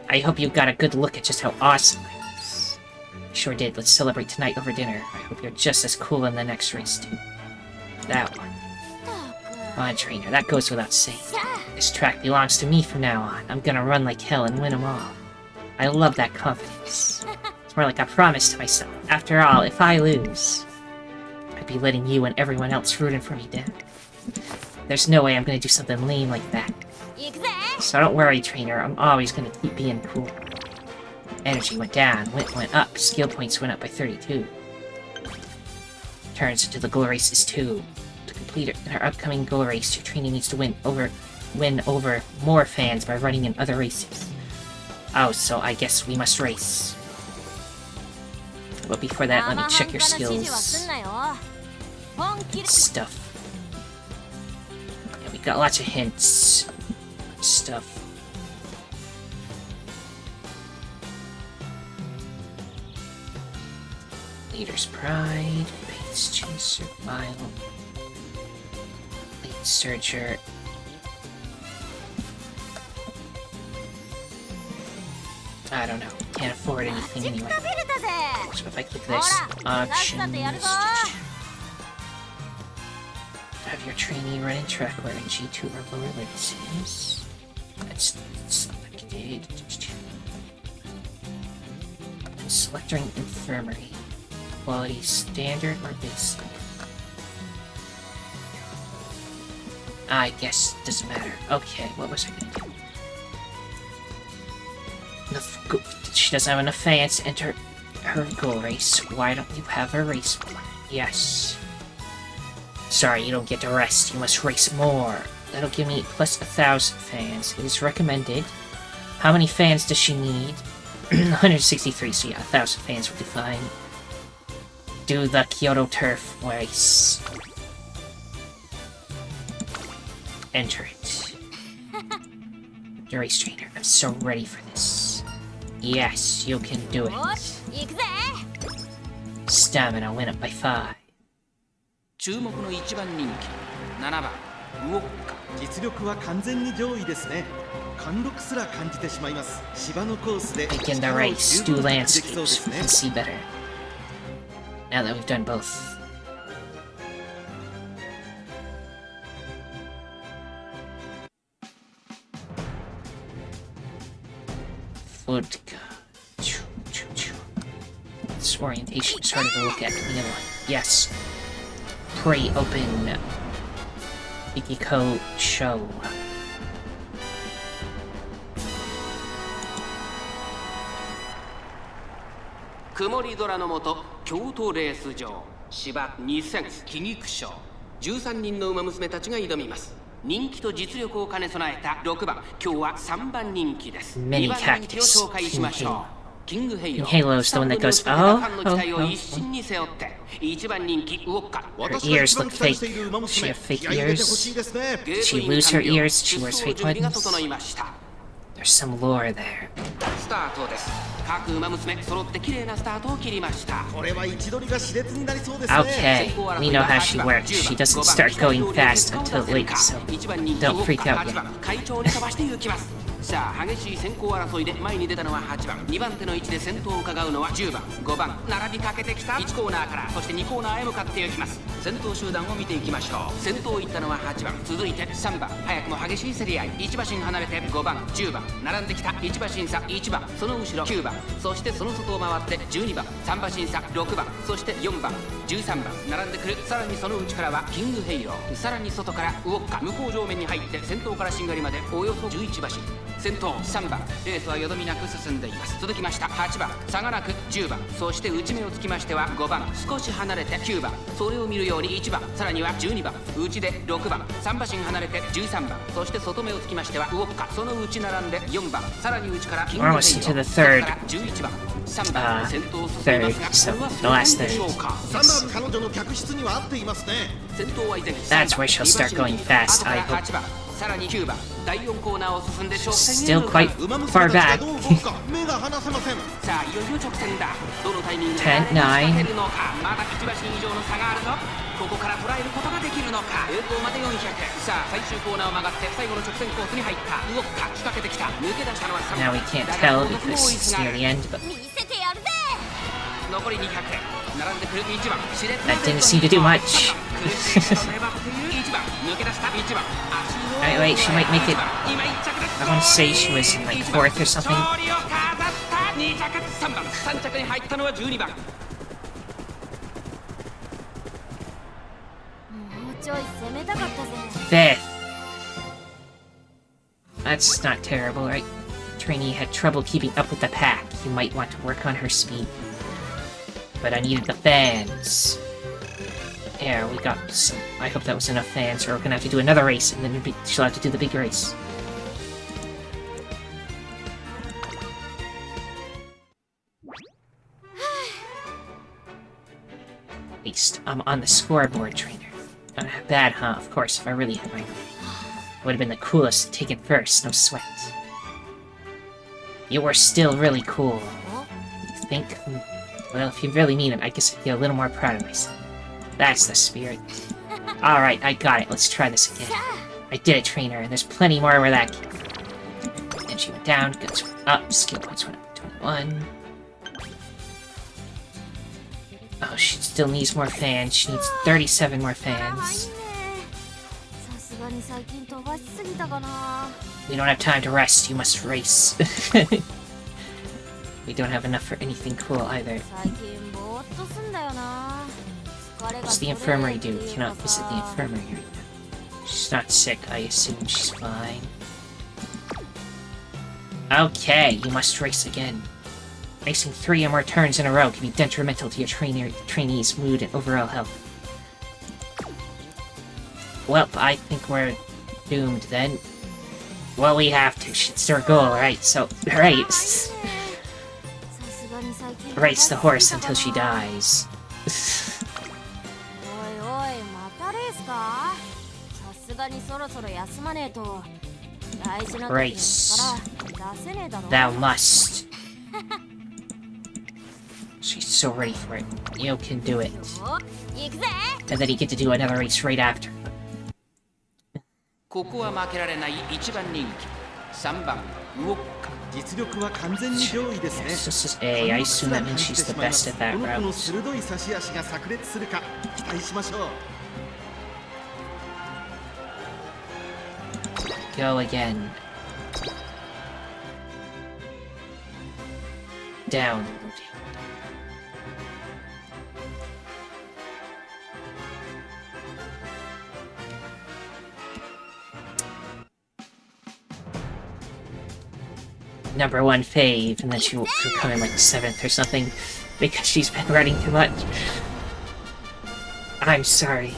I hope you got a good look at just how awesome I was. I sure did. Let's celebrate tonight over dinner. I hope you're just as cool in the next race, too. That one. Come on, trainer. That goes without saying. This track belongs to me from now on. I'm gonna run like hell and win them all. I love that confidence. It's more like a promise to myself. After all, if I lose, I'd be letting you and everyone else rooting for me down. There's no way I'm gonna do something lame like that. So don't worry, trainer. I'm always gonna keep being cool. Energy went down, went up. Skill points went up by 32. Turns into the goal races too. To complete her upcoming goal race, your trainer needs to win over more fans by running in other races. Oh, so I guess we must race. But before that, let me check your skills. Stuff. Yeah, we got lots of hints. Stuff. Leader's Pride, Pace Chaser, Mile, Lead Searcher. I don't know. Can't afford anything anyway. So if I click this, options. Have your trainee run in track wearing G2 or lower laces. That's selected. And selecting infirmary. Quality standard or basic. I guess it doesn't matter. Okay, what was I gonna do? She doesn't have enough fans to enter her goal race. Why don't you have her race more? Yes. Sorry, you don't get to rest. You must race more. That'll give me plus 1,000 fans. It is recommended. How many fans does she need? 163, so yeah, 1,000 fans will be fine. Do the Kyoto Turf race. Enter it. The race trainer, I'm so ready for this. Yes, you can do it. Stamina went up by 5. 注目の1番人気7番ウオッカ実力は完全に上位ですね。貫禄すら感じてしまいます。芝のコースで Begin the race, do landscapes, we can see better. Now that we've done both. Vodka. This orientation is harder to look at than the other one. Yes. Pray open. Ikiko show. 曇り空の下京都レース場芝2000喜劇賞13人の馬娘たちが挑みます人気と実力を兼ね備えた6番今日は3番人気です2番人気を紹介しましょうキングヘイロー Halo is the one that goes, oh, ファンの期待を一身に背負って1番人気ウォッカ Her ears look fake. She have fake ears. Did she lose her ears? She wears fake ones. There's some lore there. スタートです各馬娘揃って綺麗なスタートを切りましたこれは位置取りが熾烈になりそうですね。 Okay, we know how she works. She doesn't start going fast until late, so don't freak out yet. 会長に飛ばして行きますさあ激しい先行争いで前に出たのは8番2番手の位置で先頭を伺うのは10番5番並びかけてきた1コーナーからそして2コーナーへ向かって行きます先頭集団を見ていきましょう先頭を行ったのは8番続いて3番早くも激しい競り合い1馬身離れて5番10番並んできた1馬身差1番その後ろ9番そしてその外を回って12番3馬身差6番そして4番13番並んでくるさらにその内からはキングヘイローさらに外からウォッカ向こう上面に入って先頭からしんがりまでおよそ11馬身先頭3番レースはよどみなく進んでいます続きました8番差がなく10番そして内目をつきましては5番少し離れて9番それを見るように1番さらには12番内で6番3馬身離れて13番そして外目をつきましてはウォッカその内並んで4番さらに内からキングヘイローそこから11番3番先頭を進みますがこれはそうなんでしょうか3番彼女の客室には合っていますね先頭は依然 That's where she'll start going fast, I hope. 8番さらに9番第4コーナーを進んで直線へ Still 向かう quite 馬娘 far たちが back. どう動くか目が離せません。さあいよいよ直線だ。どのタイミングで 10, 誰に仕掛けるのか。まだ1馬身以上の差があるぞ。ここから捉えることができるのか。栄光まで400。さあ最終コーナーを曲がって最後の直線コースに入った。動くか。仕掛けてきた。抜け出したのは3 Now 番 we can't だ tell が後続も because 追い it's すが near る。 the end, but 見せてやるぜ。残り200。並んでくる1番熾烈 that didn't seem to do much. 苦しいけど粘っている1番抜け出した1番 Wait, wait, she might make it. I want to say she was in like 4th or something. 勝利を飾った2着3番3着に入ったのは12番もうちょい攻めたかったぜ。 5th. That's not terrible, right? Trainee had trouble keeping up with the pack. You might want to work on her speed. But I needed the fans. There, we got some. I hope that was enough fans, or we're gonna have to do another race, and then she'll have to do the big race. At least I'm on the scoreboard, trainer. Bad, huh? Of course, if I really had my way. Would have been the coolest to take it first, no sweat. You were still really cool. You think? Well, if you really mean it, I guess I'd feel a little more proud of myself. That's the spirit. Alright, I got it. Let's try this again. I did it, trainer, and there's plenty more where that came from. And she went down, goods went up, skill points went up to 21. Oh, she still needs more fans. She needs 37 more fans. さすがに最近飛ばしすぎたかな。 We don't have time to rest. You must race. We don't have enough for anything cool either. 最近ぼーっとすんだよな。疲れが What's the 取れ infirmary ねえって do? いう We cannot か visit the さ。 infirmary right now. She's not sick. I assume she's fine. Okay, you must race again. Racing 3 or more turns in a row can be detrimental to your trainee's mood and overall health. Well, I think we're doomed then. Well, we have to. It's our goal, right? So, race. さすがに最近飛ばし Race す the ぎたか horse な until she dies. おいおい、またレースか。さすがにそろそろ休まねえと。大事な時に力出せねえだろ。 Thou must. She's so ready for it. You can do it. 行くぜ。 And then you get to do another race right after. ここは負けられない1番人気3番ウォッカ実力は完全に上位ですね。 Yes, this is A. I assume that means she's the best at that この子の route. 鋭い差し足が炸裂するか期待しましょう。 Go again. Down. Number 1 fave, and then she'll come in like 7th or something because she's been running too much. I'm sorry.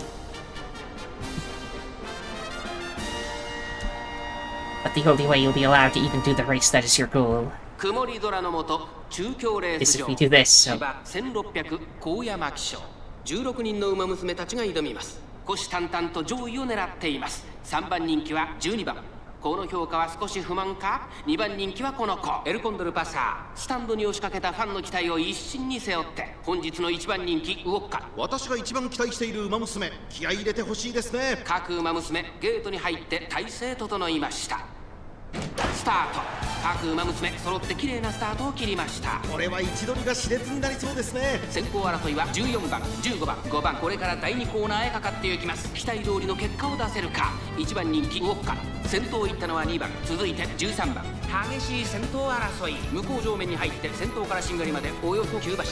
But the only way you'll be allowed to even do the race that is your goal 曇り空の下中京レー is ス if 場 we do this, so 芝1600高山騎手16人の馬娘たちが挑みます虎視眈々と上位を狙っています3番人気は12番この評価は少し不満か2番人気はこの子エルコンドルパサースタンドに押しかけたファンの期待を一身に背負って本日の1番人気ウォッカ私が一番期待している馬娘、気合い入れてほしいですね。各馬娘ゲートに入って体勢整いましたスタート各馬娘揃って綺麗なスタートを切りましたこれは位置取りが熾烈になりそうですね。先行争いは14番15番5番これから第2コーナーへかかっていきます期待通りの結果を出せるか1番人気ウォッカ先頭を行ったのは2番続いて13番激しい先頭争い向こう上面に入って先頭からしんがりまでおよそ9馬身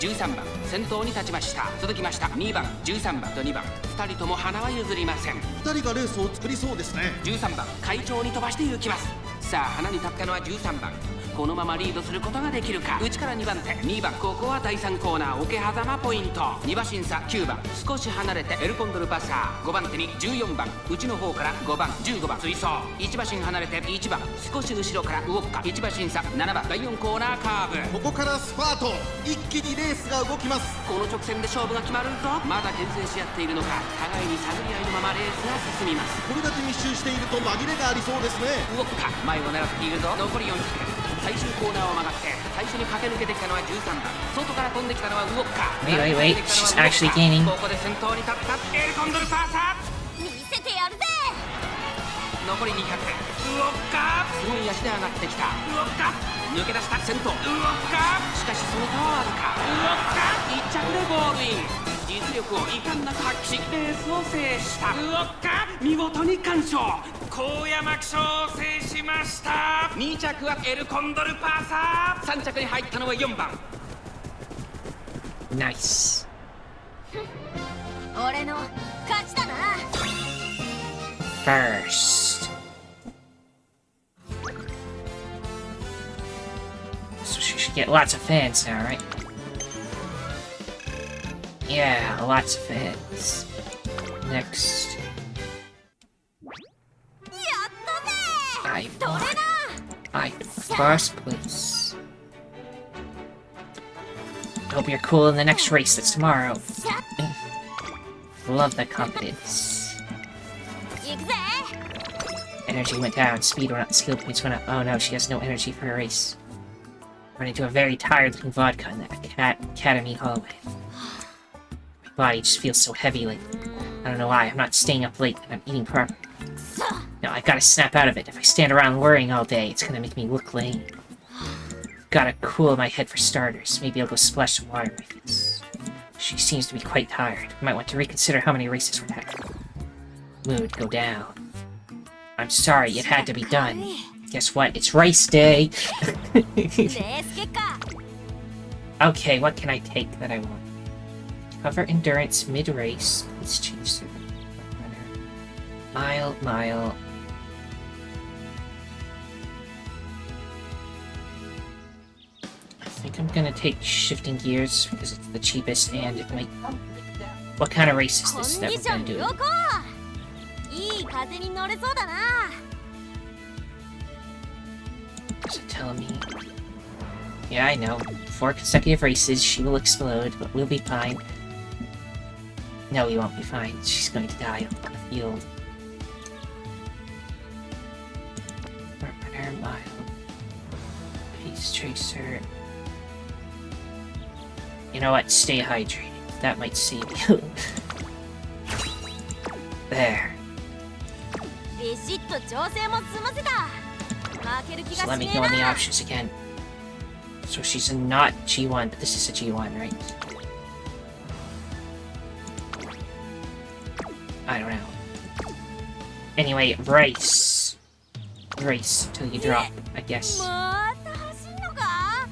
13番先頭に立ちました続きました2番13番と2番2人とも花は譲りません2人がレースを作りそうですね。13番会長に飛ばして行きますさあ花に立ったのは13番このままリードすることができるか。内から2番手2番、ここは第3コーナー桶狭間ポイント。2馬身差9番、少し離れてエルコンドルパサー。5番手に14番、内の方から5番15番追走。1馬身離れて1番、少し後ろからウォッカ。1馬身差7番、第4コーナーカーブ。ここからスパート、一気にレースが動きます。この直線で勝負が決まるぞ。まだ牽制し合っているのか、互いに探り合いのままレースが進みます。これだけ密集していると紛れがありそうですね。ウォッカ前を狙っているぞ。残り400、最終コーナーを曲がって最初に駆け抜けてきたのは13番、外から飛んできたのはウォッカ。 Wait, she's actually gaining. ここで先頭に立ったエルコンドルパーサー。見せてやるぜ。残り200、ウォッカすごい足で上がってきた。ウォッカ抜け出した先頭、ウォッカしかしその差はわずか。ウォッカ1着でゴールイン。実力を遺憾なく発揮しレースを制した。ウォッカ見事に完勝、高山騎賞を制しました。2着はエルコンドルパーサー。3着に入ったのは4番。 Nice. 俺の勝ちだな。 First. So she should get lots of fans now, right? Yeah, lots of fans. Next. やったぜ。 I どれ won. だ。 I first place. Hope you're cool in the next race that's tomorrow. さあ Love the confidence. 行くぜ。 Energy went down, speed went up, skill points went up. Oh no, she has no energy for a race. Run into a very tired-looking vodka in the academy hallway. My body just feels so heavy lately. I don't know why, I'm not staying up late and I'm eating properly. No, I gotta snap out of it. If I stand around worrying all day, it's gonna make me look lame. Gotta cool my head for starters. Maybe I'll go splash some water in my face. She seems to be quite tired. Might want to reconsider how many races we're having. Mood go down. I'm sorry, it had to be done. Guess what? It's race day! レース結果。 Okay, what can I take that I want? Cover endurance mid-race. Let's change the runner. Mile. I think I'm gonna take shifting gears because it's the cheapest and it might... What kind of race is コン this デ that ィ we're ショ gonna ン do? 良好。いい風に乗れそうだな。 What's it telling me? Yeah, I know. 4 consecutive races, she will explode, but we'll be fine. No, we won't be fine. She's going to die on the field. Runner, mile. Pace tracer. You know what? Stay hydrated. That might save you. There. ビシッと調整も済ませた。負ける気 So が let し me ね go え on the な。 options again. So she's a not G1, but this is a G1, right? I don't know. Anyway, race. Race till you drop, I guess. また走んのか。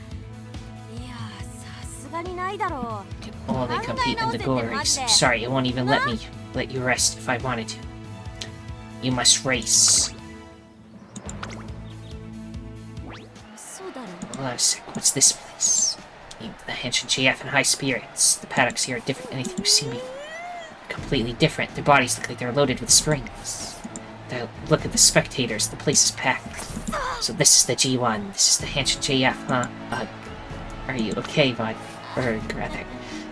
いや、さすがにないだろ Can only compete in the goal race. Sorry, it won't even let you rest if I wanted to. You must race. う。そうだろ。 Hold on a sec. What's this place? The Hanshin JF in high spirits. The paddocks here are different than anything you've seen before. Completely different. Their bodies look like they're loaded with springs. Look at the spectators. The place is packed. So this is the G1. This is the Hanshin JF, huh? Are you okay, Vod? Or rather...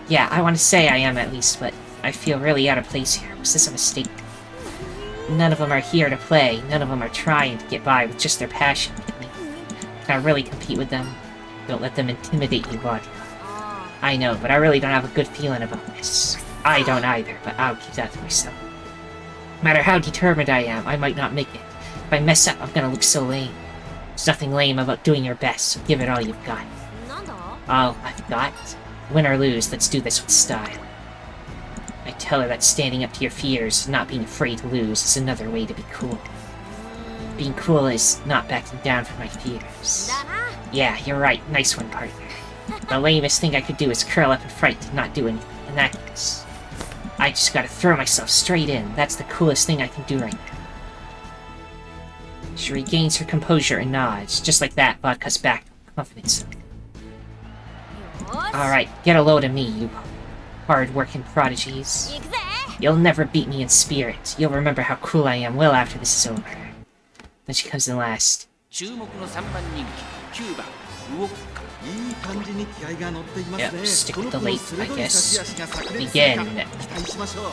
Yeah, I want to say I am at least, but I feel really out of place here. Was this a mistake? None of them are here to play. None of them are trying to get by with just their passion. Can I really compete with them? Don't let them intimidate you, Vod. I know, but I really don't have a good feeling about this. I don't either, but I'll keep that to myself. No matter how determined I am, I might not make it. If I mess up, I'm gonna look so lame. There's nothing lame about doing your best, so give it all you've got. なんだ。 All I've got? Win or lose, let's do this with style. I tell her that standing up to your fears and not being afraid to lose is another way to be cool. Being cool is not backing down from my fears. だな。 Yeah, you're right. Nice one, partner. The lamest thing I could do is curl up in fright and not do anything. In that case, I just gotta throw myself straight in. That's the coolest thing I can do right now. She regains her composure and nods. Just like that, Vodka's back. Confidence. Alright, get a load of me, you hard-working prodigies. 行くぜ You'll never beat me in spirit. You'll remember how cool I am well after this is over. Then she comes in last. 注目の3番人気9番ウォッカ。いい感じに気合が乗っていますね。 Yep, stick こ with の the 子の late, 鋭 I い guess. 差し足が炸裂するか Begin. 期待しましょう。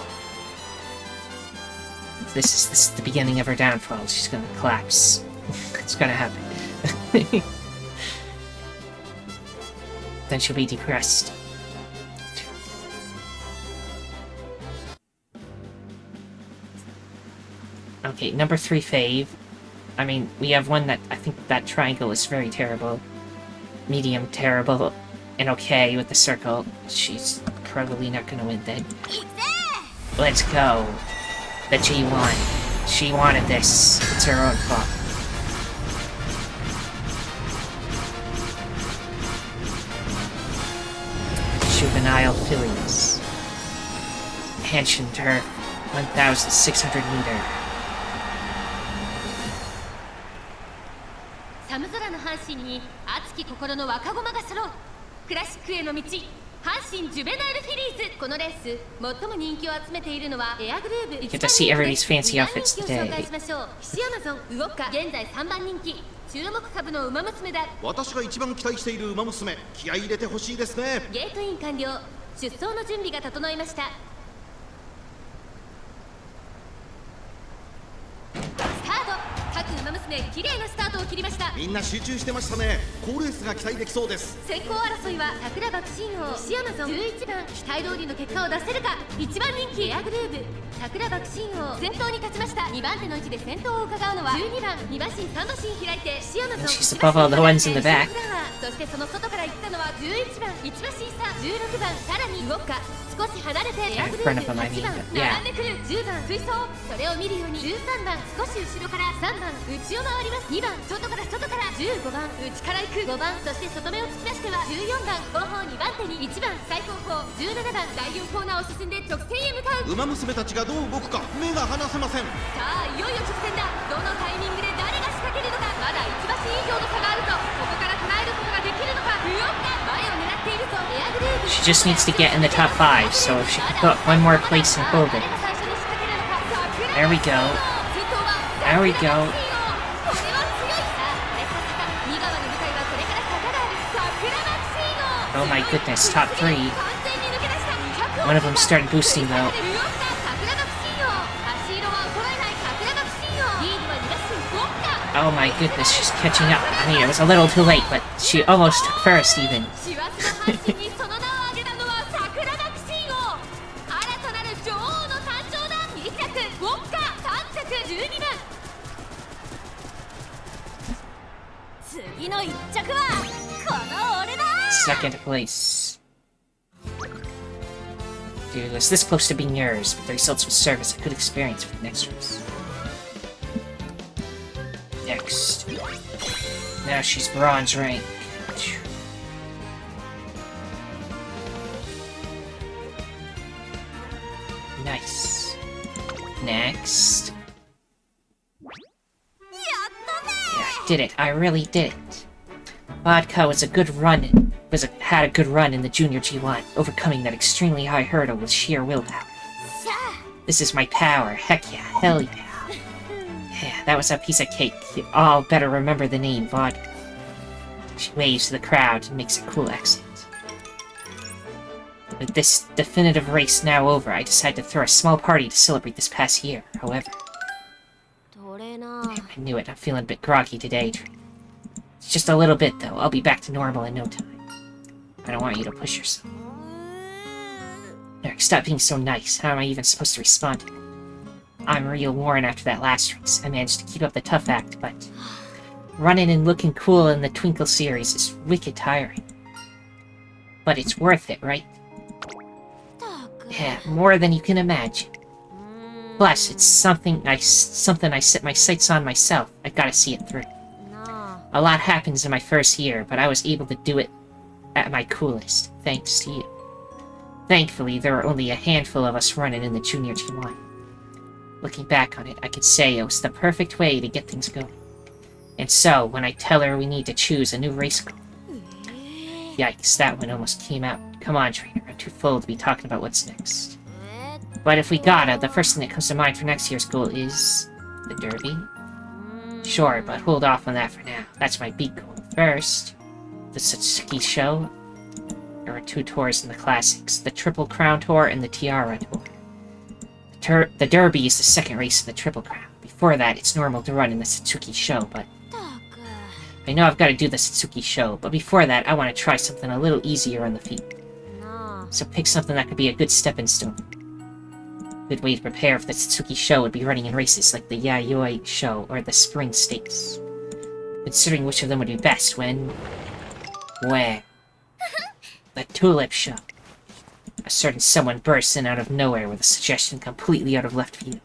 This is the beginning of her downfall. She's gonna collapse. It's gonna happen. Then she'll be depressed. Okay, number 3 fave. I mean, we have one that I think that triangle is very terrible. Medium terrible. And okay with the circle. She's probably not gonna win then. 行くぜ Let's go. The G1. She wanted this. It's her own fault. Juvenile fillies. Hanshin turf. 1,600 meter. 寒空の阪神に熱き心の若駒が揃うクラシックへの道阪神ジュベナイルフィリーズこのレース最も人気を集めているのはエアグルーヴ Get to see everybody's fancy 2 outfits 番人気を紹介 today. しましょう岸アマゾンウォッカ現在3番人気注目株のウマ娘だ私が一番期待している馬娘、気合い入れてほしいですね。ゲートイン完了出走の準備が整いましたスタート各ウマ娘綺麗なスタートを切りましたみんな集中してましたね。好レースが期待できそうです。先行争いは桜爆心王岸アマゾン11番期待通りの結果を出せるか1番人気エアグルーヴ桜爆心王先頭に立ちました2番手の位置で先頭を伺うのは12番2馬身3馬身開いて岸アマゾン She's above all the ones in the back. そしてその外から行ったのは11番1馬身差16番さらに動くか少し離れてエアグルー In front ヴ of him, I 8 mean, 番 but yeah. 並んでくる10番追走それを見るように13番少し後ろから3番内を回ります2番外から15番内から行く5番そして外目を突き出しては14番後方2番手に1番最後方17番第4コーナーを進んで直線へ向かう馬娘たちがどう動くか目が離せません。さあいよいよ直線だどのタイミングで誰が仕掛けるのかまだ1馬身以上の差があるとここから捉えることができるのか不要か前を狙っているぞエアグルーヴ She just needs to get in the top 5, so if she can put one more place and hold it. There we go. There we go. Oh my goodness, top 3. One of them started boosting though. Oh my goodness, she's catching up. I mean, it was a little too late, but she almost took first even. 次の1着はこの俺だ Second place. Dude, it was this close to being yours, but the results would serve as a good experience for the next race. Next. Now she's bronze rank. Nice. Next. Yeah, I did it. I really did it. Vodka was a good run. Had a good run in the Junior G1, overcoming that extremely high hurdle with sheer willpower. This is my power. Heck yeah. Hell yeah. Yeah, that was a piece of cake. You all better remember the name Vodka. She waves to the crowd and makes a cool accent. With this definitive race now over, I decide to throw a small party to celebrate this past year. However, どれな I knew it. I'm feeling a bit groggy today. It's just a little bit, though. I'll be back to normal in no time. I don't want you to push yourself. Eric, stop being so nice. How am I even supposed to respond to it? I'm real worn after that last race. I managed to keep up the tough act, but running and looking cool in the Twinkle series is wicked tiring. But it's worth it, right? Yeah, more than you can imagine. Plus, it's something I set my sights on myself. I gotta see it through. な A lot happens in my first year, but I was able to do it at my coolest, thanks to you. Thankfully, there were only a handful of us running in the Junior G1. Looking back on it, I could say it was the perfect way to get things going. あどれ But And so, when I tell her we need to choose a new race goal... Yikes, that one almost came out. Come on, trainer, I'm too full to be talking about what's next. But if we gotta, the first thing that comes to mind for next year's goal is... the Derby? Sure, but hold off on that for now. That's my big goal. First, the Satsuki Show. There are 2 tours in the Classics, the Triple Crown Tour and the Tiara Tour. The Derby is the second race in the Triple Crown. Before that, it's normal to run in the Satsuki Show, but... I know I've got to do the Satsuki Show, but before that, I want to try something a little easier on the feet. So pick something that could be a good stepping stone. Good way to prepare for the Satsuki Show would be running in races like the Yayoi Show or the Spring Stakes. Considering which of them would be best when... where? The Tulip Show. A certain someone bursts in out of nowhere with a suggestion completely out of left field.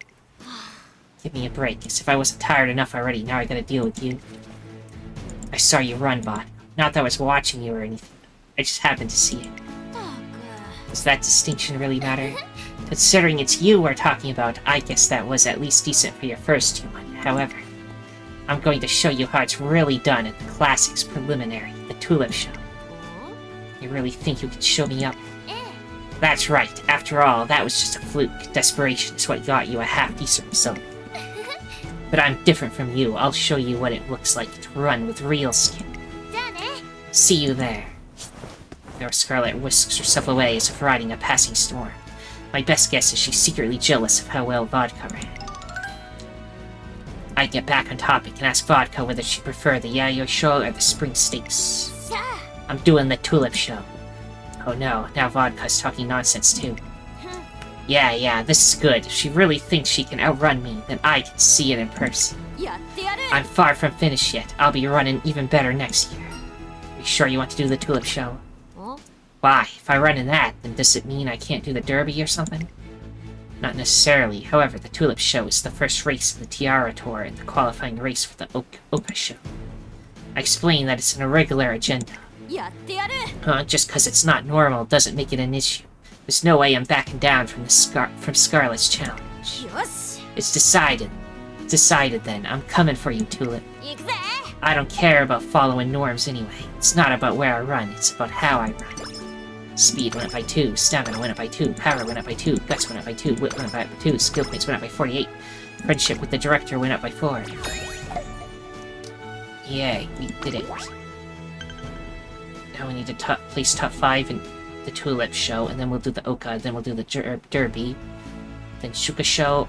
Give me a break, as if I wasn't tired enough already, now I gotta deal with you. I saw you run, Bot. Not that I was watching you or anything. I just happened to see it. Does that distinction really matter? Considering it's you we're talking about, I guess that was at least decent for your first 2 months. However, I'm going to show you how it's really done at the Classics Preliminary, the Tulip Show. You really think you can show me up? That's right. After all, that was just a fluke. Desperation is what got you a half-decent result. But I'm different from you. I'll show you what it looks like to run with real skin. See you there. Your Scarlet whisks herself away as if riding a passing storm. My best guess is she's secretly jealous of how well Vodka ran. I get back on topic and ask Vodka whether she'd prefer the Yayoi Show or the Spring Stakes. I'm doing the Tulip Show. Oh no, now Vodka's talking nonsense too. Yeah, this is good. If she really thinks she can outrun me, then I can see it in person. I'm far from finished yet. I'll be running even better next year. Are you sure you want to do the Tulip Show? Why? If I run in that, then does it mean I can't do the Derby or something? Not necessarily. However, the Tulip Show is the first race of the Tiara Tour and the qualifying race for the Oka Show. I explain that it's an irregular agenda. Just because it's not normal doesn't make it an issue. There's no way I'm backing down from Scarlet's challenge. It's decided. Decided then. I'm coming for you, Tulip. I don't care about following norms anyway. It's not about where I run, it's about how I run. Speed went up by 2, stamina went up by 2, power went up by 2, guts went up by 2, wit went up by 2, skill points went up by 48, friendship with the director went up by 4. Yay, we did it. Now we need to place top 5 in the Tulip Show, and then we'll do the Oka, then we'll do the Derby, then Shuka Show,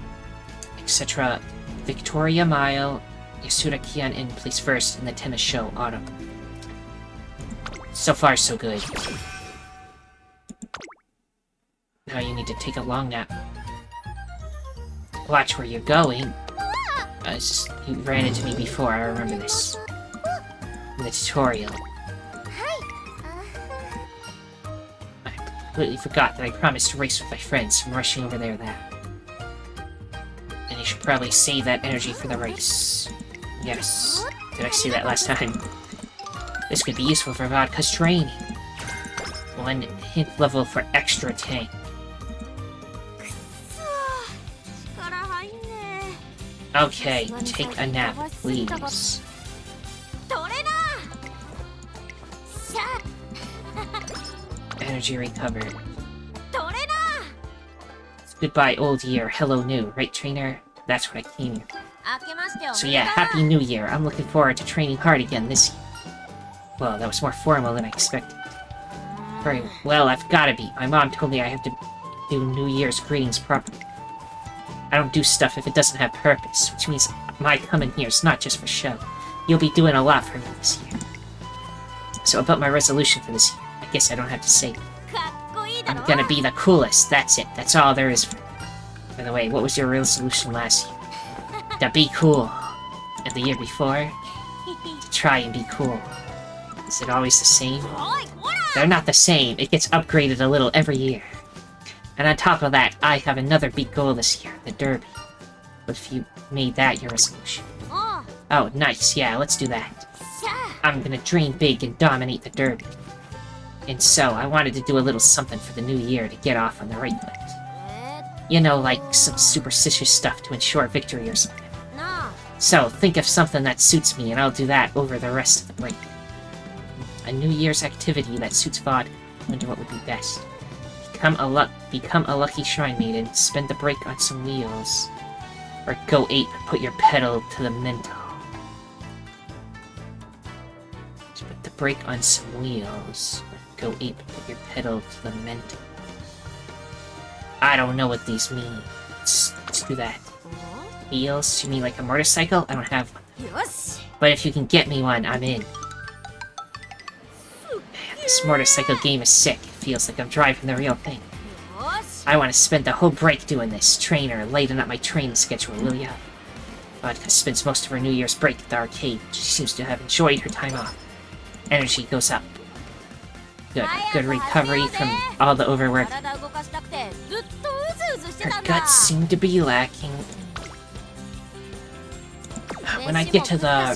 etc. Victoria Mile, Yasuda Kian in place first, and the Tennis Show Autumn. So far, so good. Now you need to take a long nap. Watch where you're going. You ran into me before, I remember this. In the tutorial. I completely forgot that I promised to race with my friends from rushing over there that. And you should probably save that energy for the race. Yes. Did I say that last time? This could be useful for Vodka's training. 1 hint level for extra tank. Okay, take a nap, please. Energy recovered. Goodbye, old year. Hello, new. Right, trainer? That's what I came here for. So yeah, Happy New Year. I'm looking forward to training hard again this year. Well, that was more formal than I expected. Very well, I've gotta be. My mom told me I have to do New Year's greetings properly. I don't do stuff if it doesn't have purpose, which means my coming here is not just for show. You'll be doing a lot for me this year. So about my resolution for this year, I guess I don't have to say it. I'm gonna be the coolest, that's it. That's all there is for me. By the way, what was your resolution last year? To be cool. And the year before? To try and be cool. Is it always the same? They're not the same. It gets upgraded a little every year. And on top of that, I have another big goal this year, the Derby. What if you made that your resolution? Oh, nice. Yeah, let's do that. I'm gonna dream big and dominate the Derby. And so, I wanted to do a little something for the new year to get off on the right foot. You know, like some superstitious stuff to ensure victory or something. So, think of something that suits me, and I'll do that over the rest of the break. A New Year's activity that suits vodka. Wonder what would be best. Become a lucky shrine maiden. Spend the break on some wheels. Or go ape and put your pedal to the mental. Put the brake on some wheels. Or go ape and put your pedal to the mental. I don't know what these mean. Let's do that. Wheels? You mean like a motorcycle? I don't have one. よし But if you can get me one, I'm in. Man, this motorcycle game is sick. It feels like I'm driving the real thing. よし I want to spend the whole break doing this. Trainer, lighten up my training schedule, will ya? Vodka spends most of her New Year's break at the arcade. She seems to have enjoyed her time off. Energy goes up. Good recovery from all the overwork. 体動かしたくてずっとうずうずしてた Her んだ guts seem to be lacking. When I get to the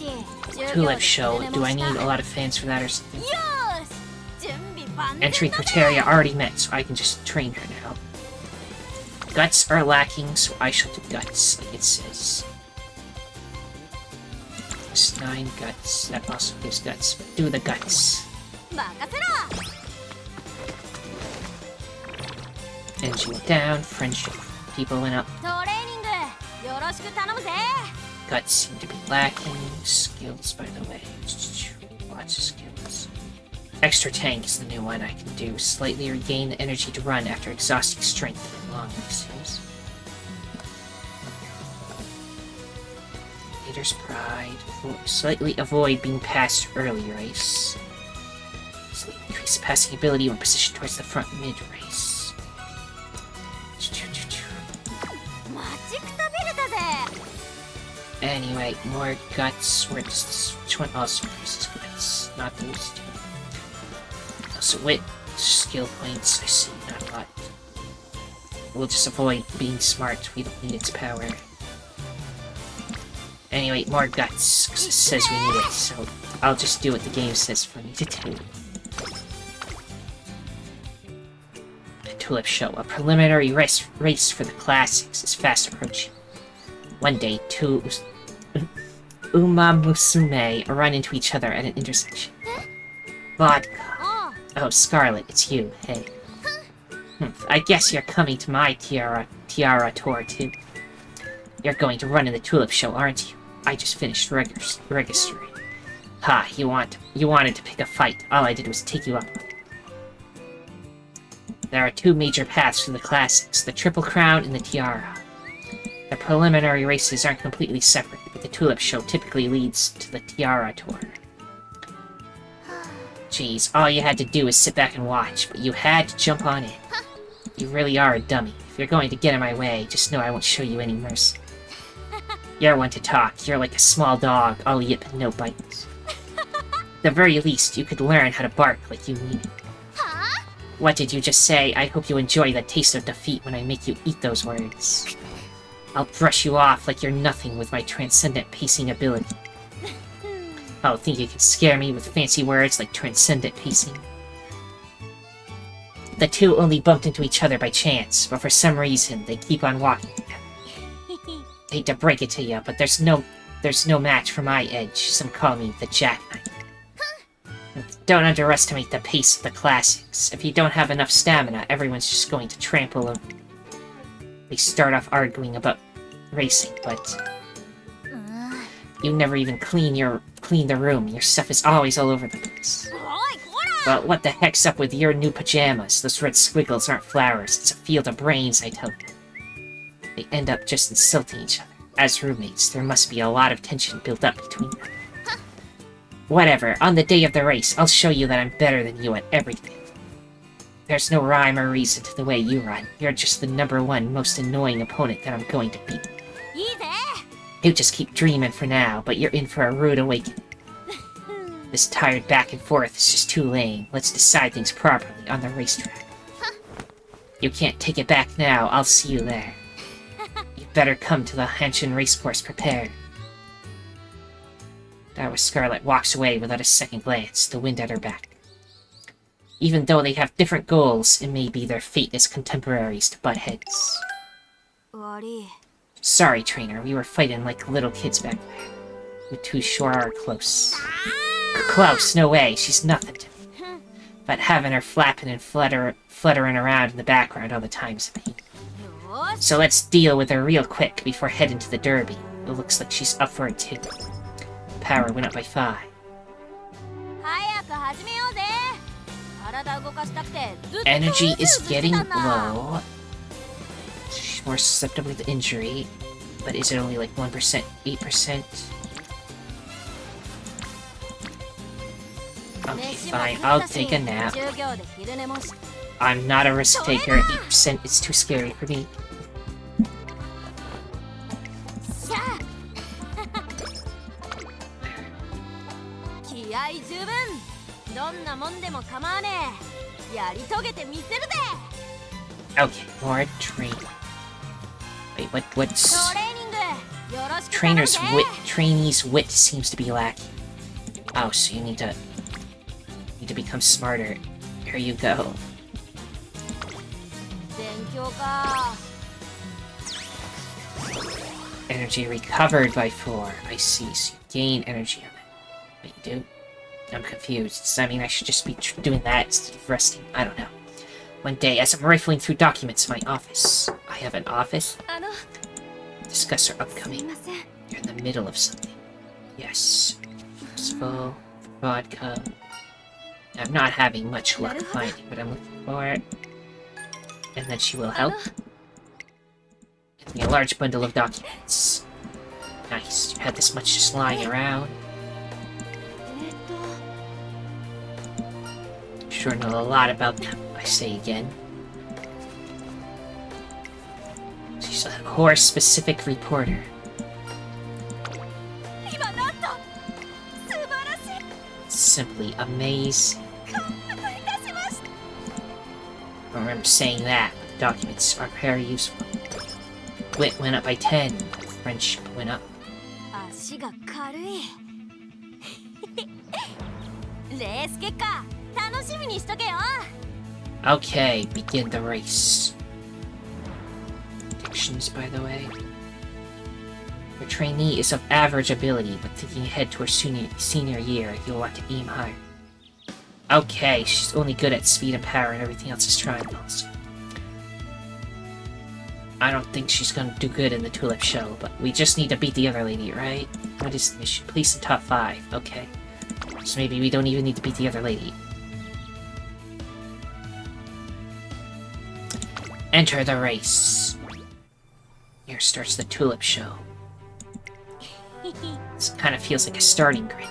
tulip show, do I need a lot of fans for that or something? よし準備万全 Entry だぜ criteria already met, so I can just train her now. Guts are lacking, so I shall do guts, like it says. Plus 9 guts. That also gives guts. Do the guts. 任せろ Energy went down, friendship. People went up. トレーニングよろしく頼むぜ Guts seem to be lacking. Skills, by the way. Lots of skills. Extra tank is the new one I can do. Slightly regain the energy to run after exhausting strength in long races. Leader's Pride. Slightly avoid being passed early race. Slightly increase the passing ability when positioned towards the front mid-race. 待ちくたびれたぜ Anyway, more guts. Where does this? Which one also increases guts? Not those two. Also, wit, skill points. I see, not a lot. We'll just avoid being smart. We don't need its power. Anyway, more guts, because it says we need it, so I'll just do what the game says for me to do. The Tulip Show. A preliminary race for the classics is fast approaching. One day, two Umamusume run into each other at an intersection. Vodka. あ Oh, Scarlet, it's you. Hey. I guess you're coming to my Tiara tour, too. You're going to run in the Tulip Show, aren't you? I just finished registering. Ha, you wanted to pick a fight. All I did was take you up on it. There are two major paths for the classics, the Triple Crown and the Tiara. The preliminary races aren't completely separate, but the Tulip Show typically leads to the Tiara Tour. Geez, all you had to do was sit back and watch, but you had to jump on in. You really are a dummy. If you're going to get in my way, just know I won't show you any mercy. You're one to talk. You're like a small dog, all yip and no bites. At the very least, you could learn how to bark like you mean it. は What did you just say? I hope you enjoy the taste of defeat when I make you eat those words. I'll brush you off like you're nothing with my transcendent pacing ability. Oh, think you can scare me with fancy words like transcendent pacing? The two only bumped into each other by chance, but for some reason, they keep on walking together. Hate to break it to you, but there's no match for my edge. Some call me the Jackknife. Don't underestimate the pace of the classics. If you don't have enough stamina, everyone's just going to trample over you. They start off arguing about racing, but you never even clean the room. Your stuff is always all over the place. おいこら Well, what the heck's up with your new pajamas? Those red squiggles aren't flowers. It's a field of brains, I tell you. They end up just insulting each other. As roommates, there must be a lot of tension built up between them. Whatever, on the day of the race, I'll show you that I'm better than you at everything. There's no rhyme or reason to the way you run. You're just the #1 most annoying opponent that I'm going to beat. いいぜ You just keep dreaming for now, but you're in for a rude awakening. This tired back and forth is just too lame. Let's decide things properly on the racetrack. You can't take it back now. I'll see you there. You better come to the Hanshin racecourse prepared. That was Scarlet walks away without a second glance, the wind at her back. Even though they have different goals, it may be their fate as contemporaries to butt heads. 悪い Sorry, trainer. We were fighting like little kids back there. You two sure are close. Close? No way. She's nothing to me. But having her flapping and fluttering around in the background all the time is a pain. So let's deal with her real quick before heading to the derby. It looks like she's up for it too. Power went up by 5. 早く始めようぜ。体動かしたくてずっと Energy is うずうずして getting たんだ。 low. She's more susceptible to injury. But is it only like 1%? 8%? Okay, fine. I'll take a nap. 授業で昼寝もし I'm not a risk taker. 8% is too scary for me. さあ気合い十分。どんなもんでも構わねえ。やり遂げてみせるぜ。 Okay, more training. Wait, what's... トレーニングよろしく頼む Trainer's ぜ。 wit... Trainee's wit seems to be lacking. Oh, so you need to become smarter. Here you go. 勉強か。 Energy recovered by 4. I see, so you gain energy on it. Wait, you do? I'm confused. Does that mean I should just be doing that instead of resting? I don't know. One day, as I'm rifling through documents in my office... I have an office? あの Discuss our すい upcoming... ません You're in the middle of something. Yes. Full vodka. I'm not having much luck finding what I'm looking for. And then she will help. Give me a large bundle of documents. Nice. You had this much just lying around. えっと Sure know a lot about them, I say again. She's a horse-specific reporter. 今なんと素晴らしい。 Simply amazing. 感服いたしました。 I remember saying that, but the documents are very useful. Wit went up by 10. Friendship went up. 足が軽い。レース結果楽しみにしとけよ。 Okay, begin the race. Predictions, by the way. Your trainee is of average ability, but thinking ahead to her senior year, you'll want to aim higher. Okay, she's only good at speed and power, and everything else is triangles. I don't think she's gonna do good in the Tulip Show, but we just need to beat the other lady, right? What is the mission? Place in top 5. Okay. So maybe we don't even need to beat the other lady. Enter the race. Here starts the Tulip Show. This kind of feels like a starting grid.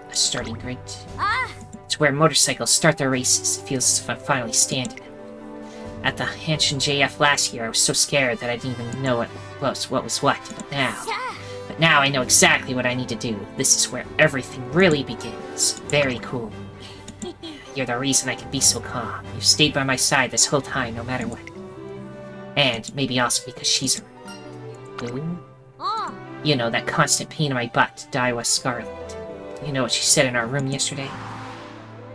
A starting grid. あ It's where motorcycles start their races. It feels as if I'm finally standing. At the Hanshin JF last year, I was so scared that I didn't even know what was what. But now I know exactly what I need to do. This is where everything really begins. Very cool. You're the reason I can be so calm. You've stayed by my side this whole time, no matter what. And maybe also because she's around.あ You know, that constant pain in my butt, Daiwa Scarlet. You know what she said in our room yesterday?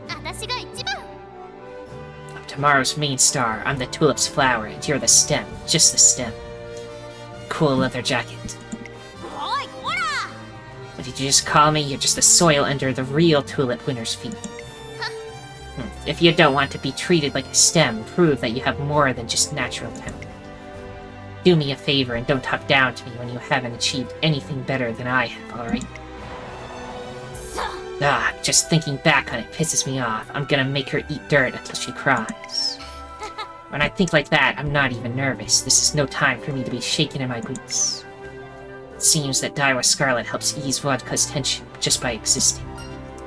私が一番。 I'm tomorrow's main star. I'm the tulip's flower, and you're the stem. Just the stem. Cool leather jacket. おいほら。 What did you just call me? You're just the soil under the real tulip winner's feet. If you don't want to be treated like a stem, prove that you have more than just natural talent. Do me a favor and don't talk down to me when you haven't achieved anything better than I have, alright? Just thinking back on it pisses me off. I'm gonna make her eat dirt until she cries. When I think like that, I'm not even nervous. This is no time for me to be shaken in my boots. It seems that Daiwa Scarlet helps ease Vodka's tension just by existing.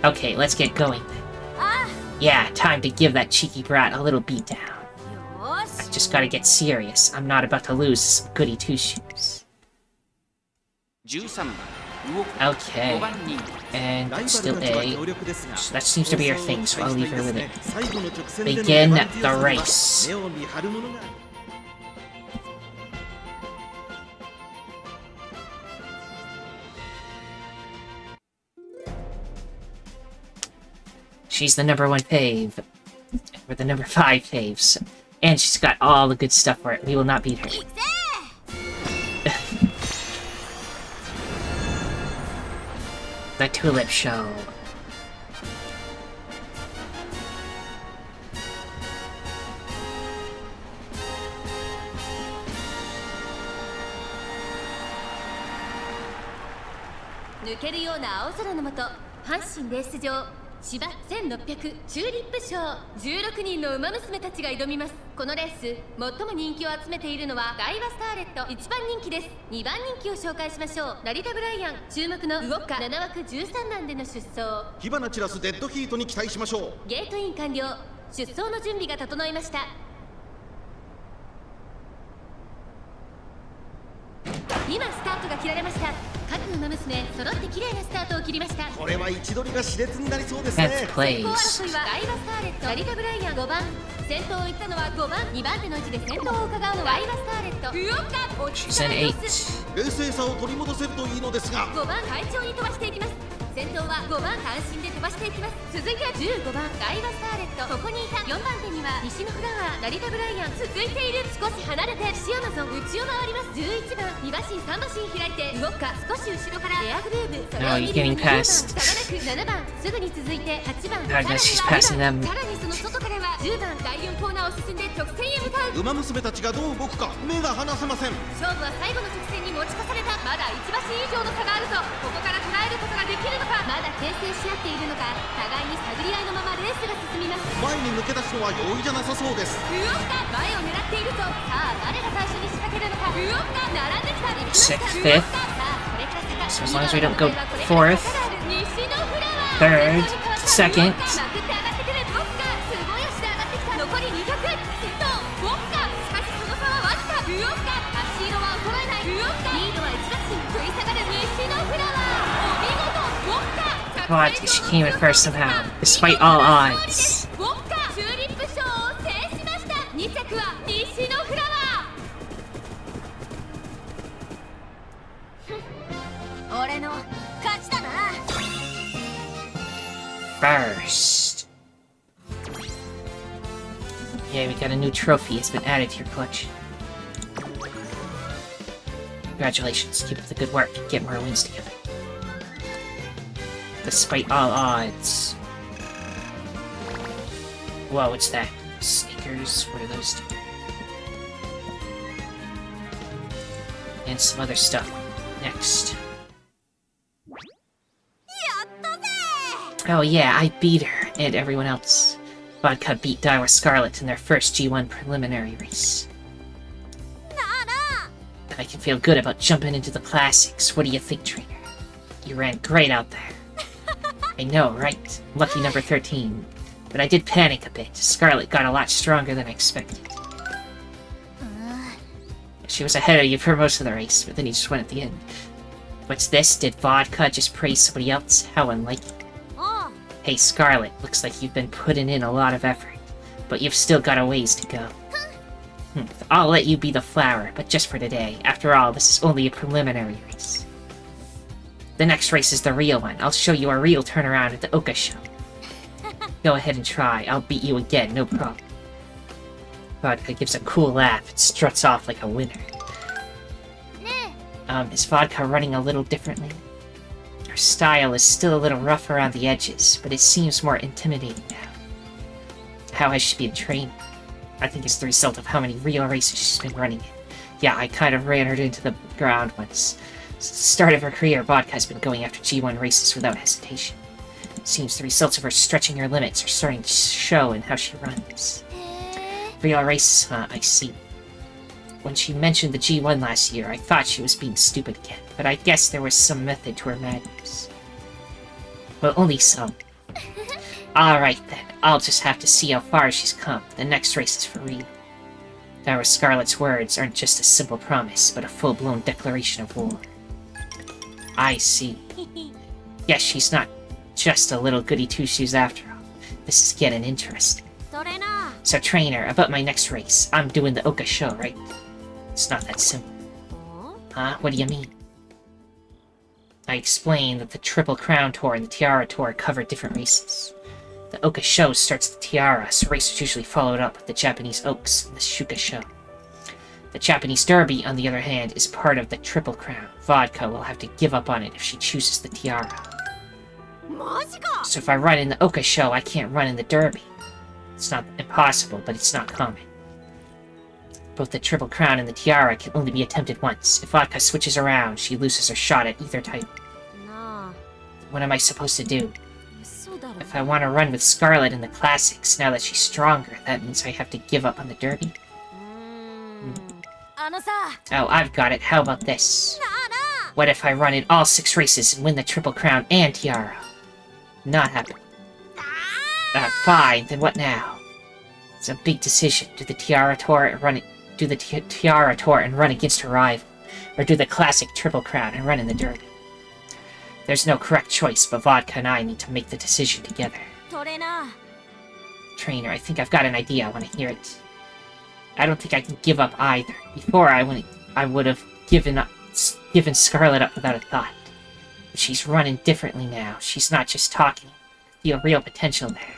Okay, let's get going then. あ Yeah, time to give that cheeky brat a little beatdown. よし。 Just gotta get serious. I'm not about to lose some goody two-shoes. 13番動く5 Okay, 番人 and ライバル still たちは A. 強力ですが That seems to be her thing, so I'll leave her with it. 最後の直線での Begin 粘り強さ the には race. 目を見張るものが She's the number 1 fave. We're the number 5 faves. And she's got all the good stuff for it. We will not beat her. 行くぜ。The Tulip Show.抜けるような青空の下、阪神レース場芝1600チューリップ賞、16人の馬娘たちが挑みます。このレース最も人気を集めているのはダイワスターレット1番人気です。2番人気を紹介しましょう。成田ブライアン、注目のウオッカ7枠13段での出走。火花散らすデッドヒートに期待しましょう。ゲートイン完了、出走の準備が整いました。今スタートが切られました。各馬娘揃って綺麗なスタートを切りました。これは位置取りが熾烈になりそうですね。 That's 先行 plays. 争いはダイワスターレット、成田ブライアン5番。先頭を行ったのは5番、2番手の位置で先頭を伺うのはダイワスターレットウオッカ。落ち She's 着 an かない様 8. 子。冷静さを取り戻せるといいのですが、5番快調に飛ばしていきます。先頭は5番単身で飛ばしていきます。続いては15番ダイワスターレット、ここにいた4番手には西のフラワー、成田ブライアン、続いている。少し離れてシアマゾン、内を回ります。11番2馬身3馬身開いてウオッカ、少し後ろからレアグルーブ、それを No, 見 you're る getting 9番 past. 差がなく7番、すぐに続いて8番、 I guess she's passing them. さらにその外からは10番第4コーナーを進んで直線へ向かう。馬娘たちがどう動くか目が離せません。勝負は最後の直線に持ち越された。まだ1馬身以上の差があるぞ。ここから捉えることができるのか。まだ牽制し合っているのか、互いに探り合いのままレースが進みます。前に抜け出すのは容易じゃなさそうです。ウオッカ、前を狙っているぞ。さあ誰が最初に仕掛けるのか。ウオッカ並んできた。行きました。 Sixth, ウオッ fifth. カ、さあこれから差が So as long as we don't go これから fourth, 差がある。西のフラワー third, 先頭に second. 変わった。ウオッカまくって上がってくる。ウオッカすごい足で上がってきた。残り200。先頭ウォッカ、しかしその差はわずか。ウオッカ、足色は衰えない。ウオッカリードは1馬身食い下がる。西のフラワー、お見事ウォッカ。 But she came in first somehow, despite all odds. ウォッカチューリップ賞を制しました。2着は西のフラワー。俺の勝ちだな。 First. Yeah, we got a new trophy. It's been added to your collection. Congratulations. Keep up the good work. Get more wins together. Despite all odds. Whoa, what's that? Sneakers? What are those do? And some other stuff. Next. Oh yeah, I beat her, and everyone else. Vodka beat Daiwa Scarlet in their first G1 preliminary race. I can feel good about jumping into the classics. What do you think, trainer? You ran great out there. I know, right? Lucky number 13. But I did panic a bit. Scarlet got a lot stronger than I expected. She was ahead of you for most of the race, but then you just went at the end. What's this? Did Vodka just praise somebody else? How unlikely. Hey Scarlet, looks like you've been putting in a lot of effort, but you've still got a ways to go. I'll let you be the flower, but just for today. After all, this is only a preliminary race. The next race is the real one. I'll show you a real turnaround at the Oka show. Go ahead and try. I'll beat you again, no problem. Vodka gives a cool laugh and struts off like a winner. Is Vodka running a little differently? Her style is still a little rough around the edges, but it seems more intimidating now. How has she been training? I think it's the result of how many real races she's been running in. Yeah, I kind of ran her into the ground once. Since the start of her career, Vodka's been going after G1 races without hesitation. Seems the results of her stretching her limits are starting to show in how she runs. Real races, huh? I see. When she mentioned the G1 last year, I thought she was being stupid again, but I guess there was some method to her madness. Well, only some. Alright then, I'll just have to see how far she's come. The next race is for real. Daiwa Scarlet's words aren't just a simple promise, but a full-blown declaration of war. I see. Yes, she's not just a little goody two-shoes after all. This is getting interesting. So trainer, about my next race, I'm doing the Oka show, right? It's not that simple. Huh? What do you mean? I explained that the Triple Crown Tour and the Tiara Tour cover different races. The Oka show starts the Tiara, so racers usually follow it up with the Japanese Oaks and the Shuka show. The Japanese Derby, on the other hand, is part of the Triple Crown. Vodka will have to give up on it if she chooses the Tiara. マジか。 So if I run in the Oka show, I can't run in the Derby. It's not impossible, but it's not common. Both the Triple Crown and the Tiara can only be attempted once. If Vodka switches around, she loses her shot at either title. なあ、 What am I supposed to do? 嘘だろ。 If I want to run with Scarlet in the Classics, now that she's stronger, that means I have to give up on the Derby? あのさ、 Oh, I've got it. How about this? なあなあ。 What if I run in all 6 races and win the Triple Crown and Tiara? Not happening. Fine, then what now? It's a big decision. Do the Tiara Tour and run against her rival, or do the classic Triple Crown and run in the Derby? There's no correct choice, but Vodka and I need to make the decision together. トレーナー。 Trainer, I think I've got an idea. I want to hear it. I don't think I can give up either. Before, I would have given Scarlet up without a thought. But she's running differently now. She's not just talking. I feel real potential there.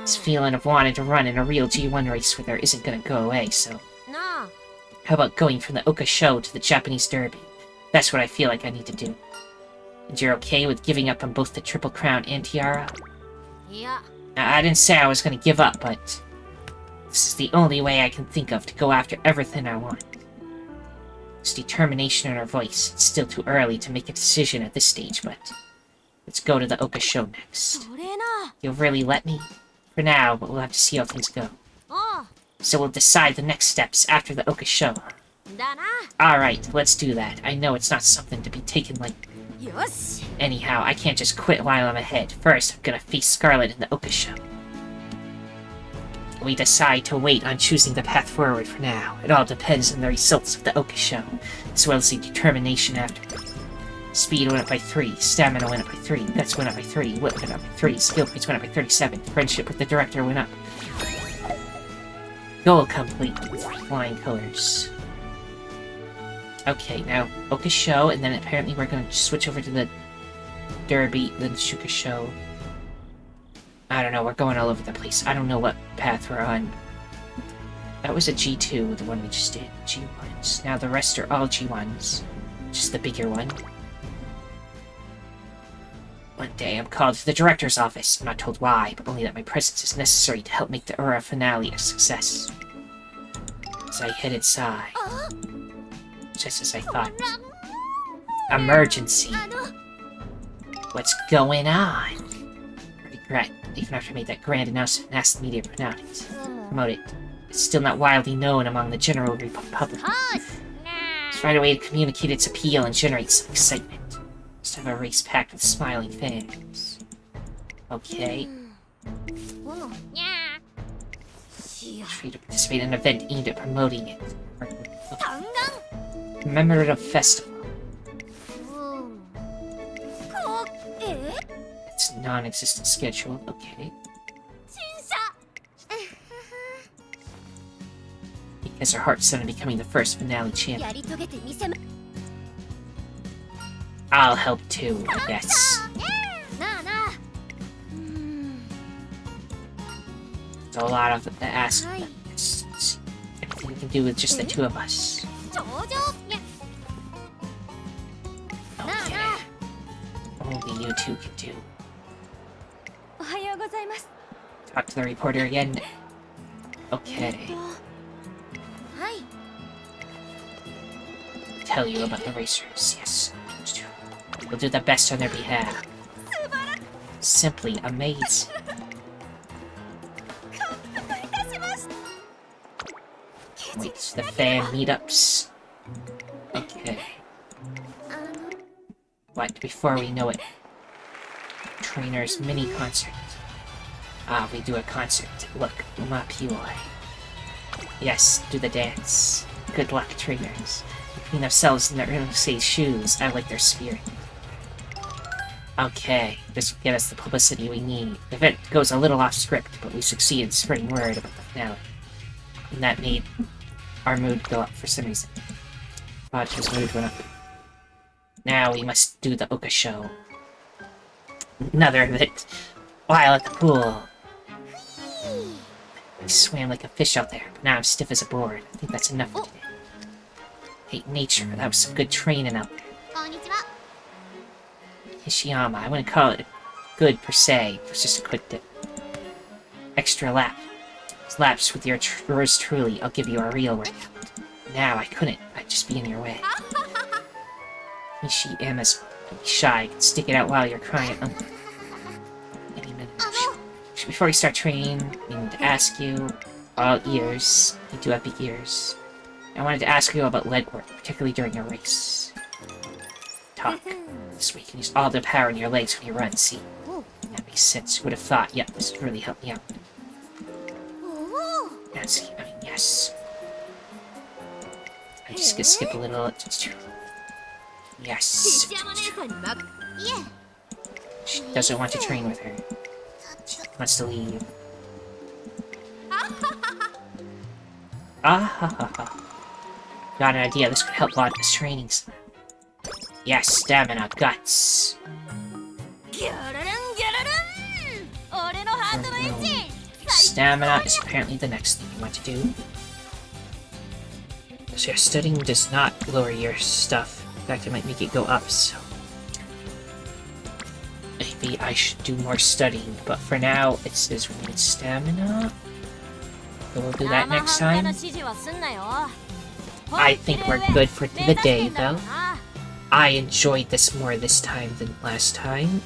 This feeling of wanting to run in a real G1 race with her isn't gonna go away, so... なあ。 How about going from the Oka show to the Japanese Derby? That's what I feel like I need to do. And you're okay with giving up on both the Triple Crown and Tiara? いや、 Now, I didn't say I was gonna give up, but... This is the only way I can think of to go after everything I want. There's determination in her voice. It's still too early to make a decision at this stage, but... Let's go to the Oka show next. トレーナ You'll really let me? For now, but we'll have to see how things go. ー。あ So we'll decide the next steps after the Oka show. あ、だな。 Alright, let's do that. I know it's not something to be taken like... よし。 Anyhow, I can't just quit while I'm ahead. First, I'm gonna face Scarlet in the Oka show. We decide to wait on choosing the path forward for now. It all depends on the results of the Oka show, as well as the determination after. Speed went up by 3, stamina went up by 3, guts went up by 3, wit went up by 3, skill points went up by 37, friendship with the director went up. Goal complete with flying colors. Okay, now Oka show, and then apparently we're gonna switch over to the Derby, the Shuka show. I don't know, we're going all over the place. I don't know what path we're on. That was a G2, the one we just did. G1s. Now the rest are all G1s. Just the bigger one. One day I'm called to the director's office. I'm not told why, but only that my presence is necessary to help make the Ura finale a success. As I head inside, just as I thought. Emergency. あの、 What's going on? Regret, even after I made that grand announcement and asked the media to promote it. It's still not widely known among the general public. はーし。 Let's find a way to communicate its appeal and generate some excitement. Let's have a race packed with smiling fans. Okay. うん。にゃー。しや。 Free to participate in an event aimed at promoting it. 単眼。 Commemorative festival. うん。It's a non-existent schedule. Okay. 審査。 Because her heart's set on becoming the first finale や champion. り遂げてみせま。 I'll help too, I guess. なあなあ。 It's a lot of the ask. はい。 It's everything we can do with just the two of us. 頂上。にゃ。なあな Okay. あ。 Only you two can do. おはようございます。 Talk to the reporter again. Okay. はい。 Tell you about the racers. Yes. We'll do the best on their behalf. Simply amazing. Wait, the fan meetups. Okay. あの。 What? Before we know it. Trainer's mini concert. Ah, we do a concert. Look, Umamusume. Yes, do the dance. Good luck, trainers. Between themselves and their Umamusume's shoes, I like their spirit. Okay, this will get us the publicity we need. The event goes a little off script, but we succeed in spreading word about the finale. And that made our mood go up for some reason. Vodka's mood went up. Now we must do the Oka show. Another event. While at the pool. I swam like a fish out there, but now I'm stiff as a board. I think that's enough for today. Hate nature, that was some good training out there. こんにちは。 Hishiyama, I wouldn't call it good per se. It's just a quick dip. Extra lap. Laps with yours truly. I'll give you a real workout. Now, I couldn't. I'd just be in your way. She am as shy. Could stick it out while you're crying. Any minute. Before we start training, I need to ask you, all ears. You do have big ears. I wanted to ask you about leg work, particularly during a race. Talk. This way you can use all the power in your legs when you run, see? That makes sense. Who would have thought? Yep, this would really help me out. Nancy, I mean, yes. I'm just gonna skip a little. Yes. She doesn't want to train with her. She wants to leave. Ah ha ha ha. Got an idea. This could help Vodka's trainings. Yes, stamina, guts. Stamina is apparently the next thing you want to do. So your studying does not lower your stuff. In fact, it might make it go up, so... maybe I should do more studying, but for now, it says we need stamina. So we'll do that next time. I think we're good for the day, though. I enjoyed this more this time than last time.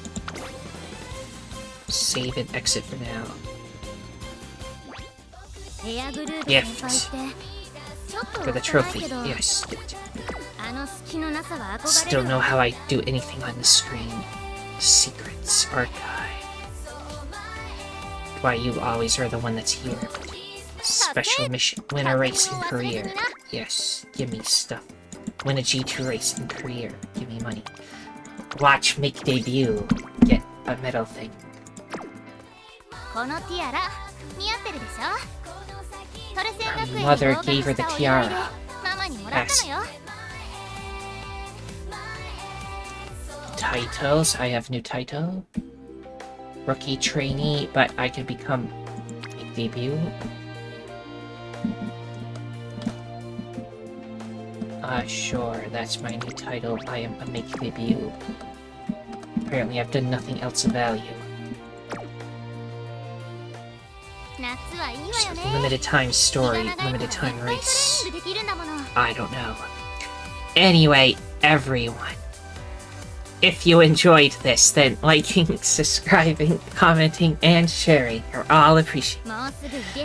Save and exit for now. Gift. For the trophy. Yes. Still know how I do anything on the screen. Secrets. Archive. Why you always are the one that's here. Special mission. Win a race in career. Yes. Give me stuff. Win a G2 race in career. Give me money. Watch make debut. Get a medal thing. Her mother gave her the tiara. Pass. Titles. I have new title. Rookie trainee, but I can become make debut. Sure, that's my new title. I am a make debut. Apparently I've done nothing else of value. So, limited time story, limited time race. I don't know. Anyway, everyone. If you enjoyed this, then liking, subscribing, commenting, and sharing are all appreciated.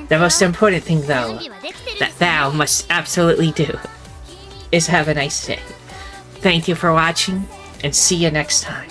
The most important thing, though, that thou must absolutely do is have a nice day. Thank you for watching, and see you next time.